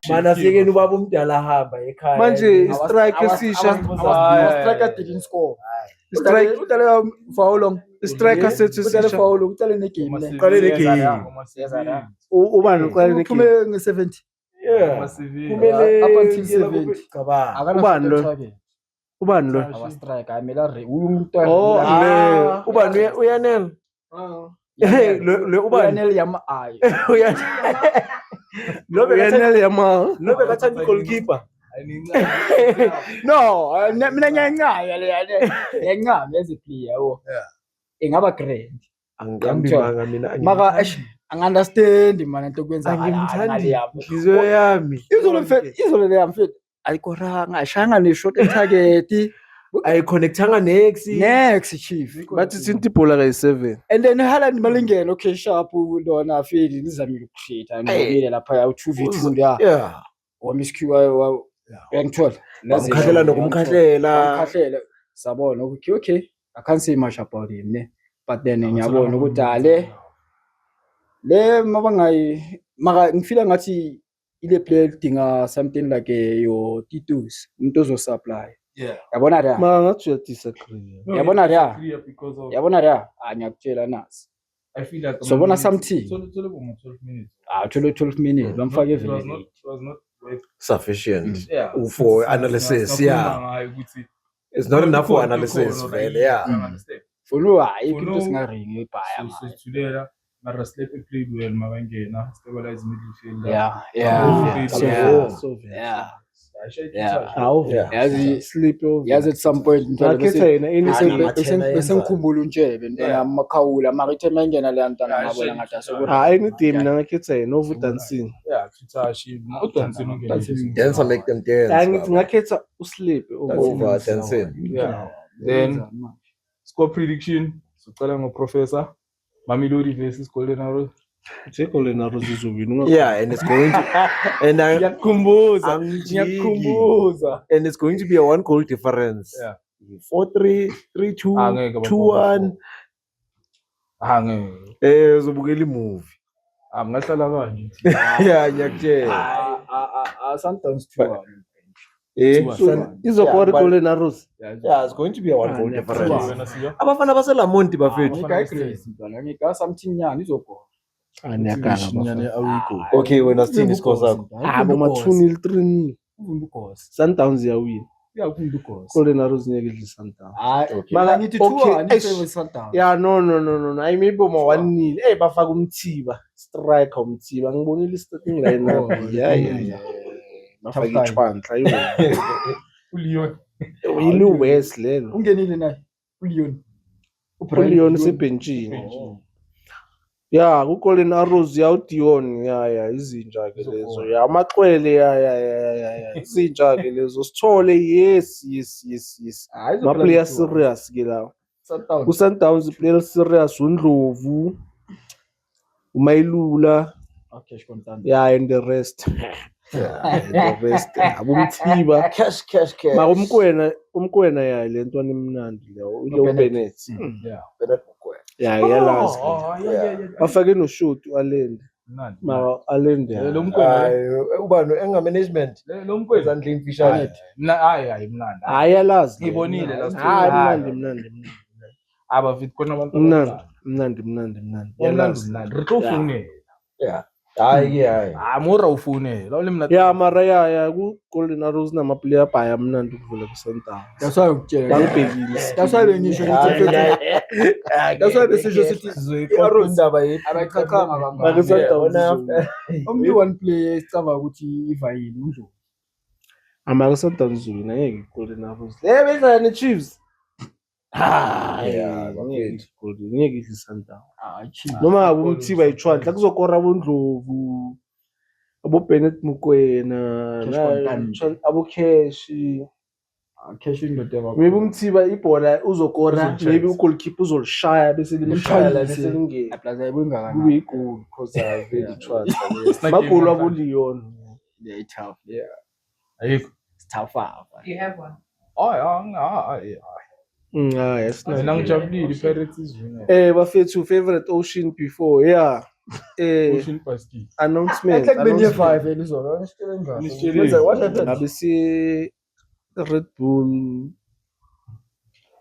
Mana sikeni ubaba umdala ahamba ekhaya. Manje strike esisha. Striker didn't score. Strike Utale for how long? striker sethi Utale for sisha. how long? Utale ne game le. Uqale le game. Ubani uqale ne game? Uphume nge-70. Yeah. Kumele Up until 70. cabanga. Ubani lo? Ubani lo? Our striker amela Oh, le. Ubani uyanela. Hey, lo ubani Uyanel yama ayi. Uyanel Yamal. Lo bekathanda goalkeeper. No, mina ngiyancama le ngiyancama as a player yabo. Ingaba great. Angambimanga mina. Maka angunderstand man into kwenza Angimthandi inhliziyo yami. izolo le yamfethu ayikoranga ashanga ne shot target Ayiconnectanga next. chief Bathi thinta ibhola kayi7. and then Haaland malingena okay sharp lona feli lizamile ukucreate anobile lapha u2v2 la Yeah. wamishiwa yangithola Umkhahlela nokumkhahlela. sabona ukuthi okay I can't say much about him ne but then ngiyabona ukuthi le mabangayi maka ngifila ngathi ile player idinga something like your Titus umuntu ozo supply yabona la Mara ngathi uya disagree. Yabona la Because of, yabona la ngiyakutshela nasi I feel like So bona something. 12 minutes. 12 minutes bamfake It was vele not worth. Sufficient Yeah. for analysis. Yeah. It's not enough for analysis. Yeah. folo hayi For into no- singaringi ebhaya So today, Mara Sleep played well. Mabangena stabilize midfield. yeah yazi Sleep over. yazi at some point Ngakhetha yena besemkhumbula untshebe ntwana makhawula mara ithe mangena le ntwana ngabona ngathi asokura any team mina ngakhetha yena over dancing. Yeah, Tutashi. Not dancing. Dance and make them dance. Angithi ngakhetha usleep Over dancing. Yeah. Then score prediction. So cala ngo-Professor. Mamelodi versus Golden Arrows. Golden Arrows izowina. Yeah, and it's going to and ngiyakukhumbuza and it's going to be a 1 goal difference. Yeah. 4-3, 3-2, Angeke 2-1. Angeke. Uzobukela imovie. Ngahlala kanje. Yeah, ngiyakutshela. Sundowns 2-1 Izokora Golden Arrows. Yeah, it's going to be a 1 goal difference. Wena siya. Abafana baselamonti bafethu. ngika something nyani izokora Okay, wena sithini iscore sakho? Abo 2-0 3-0. uvumba ugosi Sundowns yawina. uvumba ugosi Golden Arrows ngeke idle Sundowns. mara ngithi Okay, 2-1 ifavor Sundowns Yeah, no. I maybe uma 1-0. Bafaka umthiba. Striker umthiba. Ngibonile starting lineup. Yeah. Bafaka ichwandla yona. uLeon. Yile West lelo. ungenile naye uLeon uLeon sebenchini. Yeah, ku-Golden Arrows yawu-Dion izinja ke lezo. Yeah, amaxwele izinja ke lezo. Sithole yes. Ma-player serious ke lawo. Sundowns Ku-Sundowns player serious uNdlovu, uMayilula, okay kontant and the rest. Abumthiba. Cash. Mara umkwena le ntwana emnandi leyo. Ile Bennett. Yeah, yalazi. Bafake noshot uAlende. Mara Alende. Lo mkwena. Ubani engamanagement. Lo mkwena. Ezandleni fishane. Hayi mnandi. Ayalazi. Ngibonile last week. Mnandi. Aba fit khona abantu. Mnandi. Yalazi mnandi. Ritofunela. Yeah. Hayi. Mora ufunela. Ole mnandi. Yeah, mara ya ku-Golden Arrows nama-player abhaya mnandi ukuvela ku-Sundowns. that's why ukutshela Bangibhekile. that's why bengisho that's why besisho sithi Sizoyiqoqa indaba yethu. abayichachanga Mara kangaka ku-Sundowns izowina. only one player esicaba ukuthi ivayini uNdlovu Mara ku-Sundowns izowina ngeke i-Golden Arrows. Benzani Chiefs? Yeah, ngeke idle Sundown. Chief. Noma ngabe umthiba yichwandla kuzokora abondlovu, abo-Bennett Mukwena, Cash Contant. abo-Cash. Cash indoda yakho. Maybe umthiba ibhola uzokora, Uzolishaya. maybe ugoalkeeper uzolishaya bese limshaya la bese Limshayise. lingena. Plus ayibunga Kube kana. igoli because avele ichwandla. like Magoli game abuLeon. Yeah, it's tough. Yeah. Ayikho. It's tough. You have one. Yes. Mina ngijabulile iPirates izwina. Bafethu favorite Ocean before. Yeah. Ocean Pasky. Announcement. Like beniye 5 elizolo. Nisitshele ngani? Nisitshele. Wenza what happened? Ngabe si Red Bull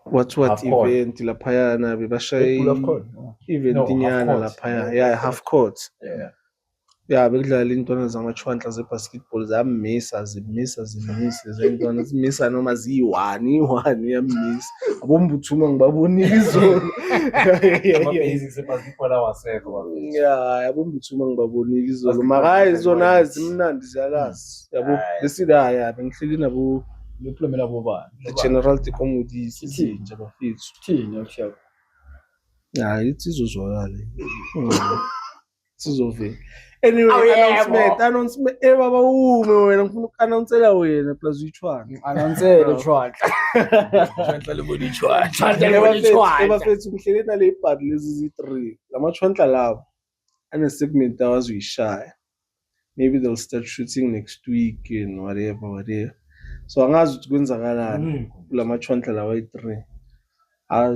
what Half-court. event laphayana bebashaye Bull of course. event No, inyana half-court. laphaya. Yeah, half court. Yeah. Yeah, bekudlala intwana zamachwandla ze-basketball zamisa zentwana zimisa noma ziyi-1 yamisa. Abombuthuma ngibabonile izolo. Ama-basics ebasketball awasekho. Yeah, abombuthuma ngibabonile izolo. Makayi zona zimnandi ziyalazi. Yabo Aye. besida ya bengihleli nabo Loplomela bobani. the general Tekomodisi Ithini? nje bafethu. Thini akushaka. Hayi isizozwakala. Sizove. Anyway, announcement. Baba ume wena ngifuna uku-announcela wena plus uyichwana. Anonsele trot. Chwandla leboni chwandla. Chwandla leboni chwandla. Bafethu ngihlele nale ibhadi lezi zi3. Lamachwandla lawo ane-segment awazuyishaya. Maybe they'll start shooting next week and whatever. So angazi ukuthi kwenzakalani kulamachwandla lawa ayi3.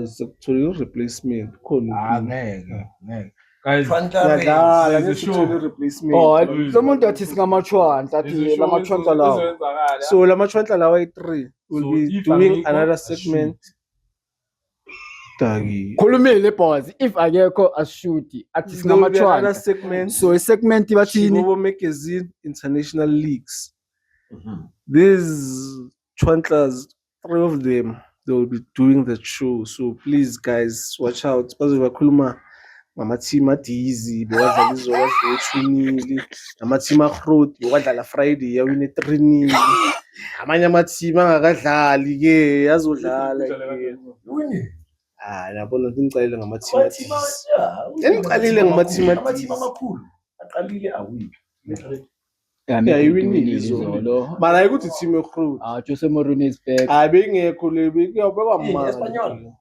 Sekuthola i-replacement khona. Ngeke. Guys, Yadlala there's a ngeke show. sithole i-replacement. Oh, lo muntu athi singamachwandla There's a athi show lamachwandla lawo. ezenzakala. So lamachwandla lawa ayi3 will So be if doing angekho, another ashoot. segment. Dagi. Khulumile boys, if akekho ashuti athi There will be another singamachwandla. segment. So isegment bathini? Shibobo Magazine International Leagues. Mhm. These chwandlas, 3 of them, they will be doing the show. So please, guys, watch out. Bazobakhuluma ngama-team adizi bewadlala izolo eshunile, nama-team aGroot bewadlala Friday yawina 3-0. Amanye ama-team angakadlali-ke azodlala ke. Yabona ngicalile ngama-team adizi. Engicalile ngama-team adizi. Ama-team amakhulu aqalile awini. Yeah, iwinile izolo. Mara ayikuthi team eGroot. Jose Mourinho is back. Bengekho le bekuyobekwa Espanyol.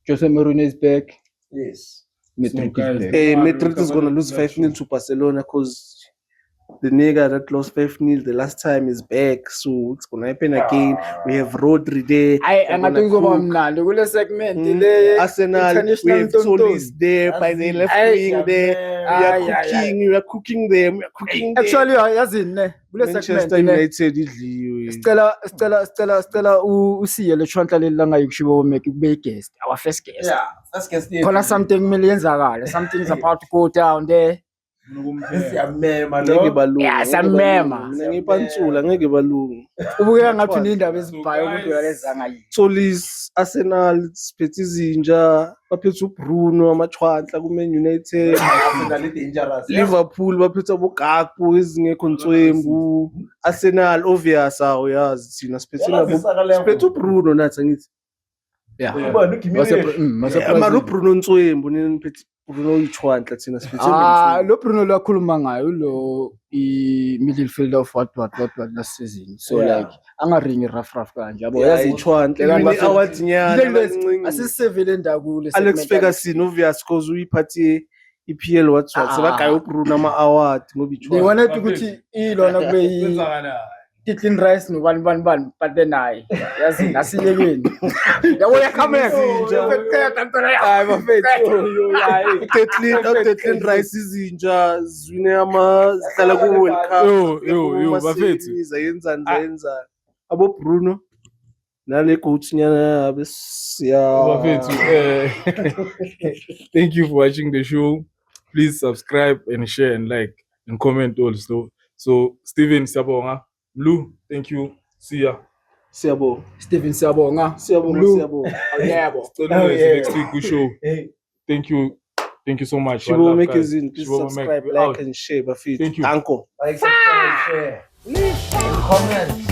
Jose Mourinho is back. Yes. Madrid guys, is back. Madrid is going to lose 5-0 to Barcelona because the nigga that lost 5-0 the last time is back. So it's going to happen again. We have Rodri there. Hayi They're angathi gonna kuzoba cook. mnandi kule segment le Arsenal, we international have tonton. Solis there by the left wing there. We are cooking them. We are cooking them. Actually yazini ne kule segment Manchester ne United idliwe. Sicela usiye le chwandla leli langayishibo make kube guest, our first guest. Yeah, let's get started. Khona something kumele yenzakala, something's about to go down there. Siyamema Ngeke lo. balunga. Yeah, ngeke siyamema. balunga. Mina ngiyipantsula ngeke balunga. Ubukeka ngathi unindaba ezibhayo So, ukuthi guys, uyalezanga yini. Solis, Arsenal, siphethe izinja, baphethe uBruno, amachwandla kuMan United. Arsenal dangerous. Liverpool baphethe aboGakpo ezingekho nswembu. Arsenal obvious yazi thina siphethe nabo. Siphethe uBruno nathi angithi. Yeah. Ubani ugimile. Mara uBruno nswembu nina niphethe Bruno uyichwandla thina siphethe Lo Bruno lakhuluma ngayo lo I middle fielder of what last season. So Yeah. like angaringi rough kanje yabo yazi yazi ichwandla. Lekanti Yini bafethu- awadinyana abancinci. asisevele ndakule Alex Ferguson obvious cause uyiphathe EPL what sebagaya uBruno ama-award ngoba they ichwandla. wanted ukuthi ilona kube Kwenzakala. Declan Rice no one but then I yazi asilekeni yabo yakhameka Hayi bafethu Declan Rice izinja zwine zihlala ku World Cup. Yo, bafethu. Zayenza abo Bruno nale coach nyana besiya Bafethu, thank you for watching the show. Please subscribe and share and like and comment also. So Steven Siyabonga, Blue, thank you. See ya. siyabo Steven Siyabonga Blue. Yebo Next week we show. Hey. Thank you so much. Shibo One love, guys. Magazine please Shibo Mag, subscribe we like out. and share bafethu Thank you. Uncle Like, subscribe, share. And comment.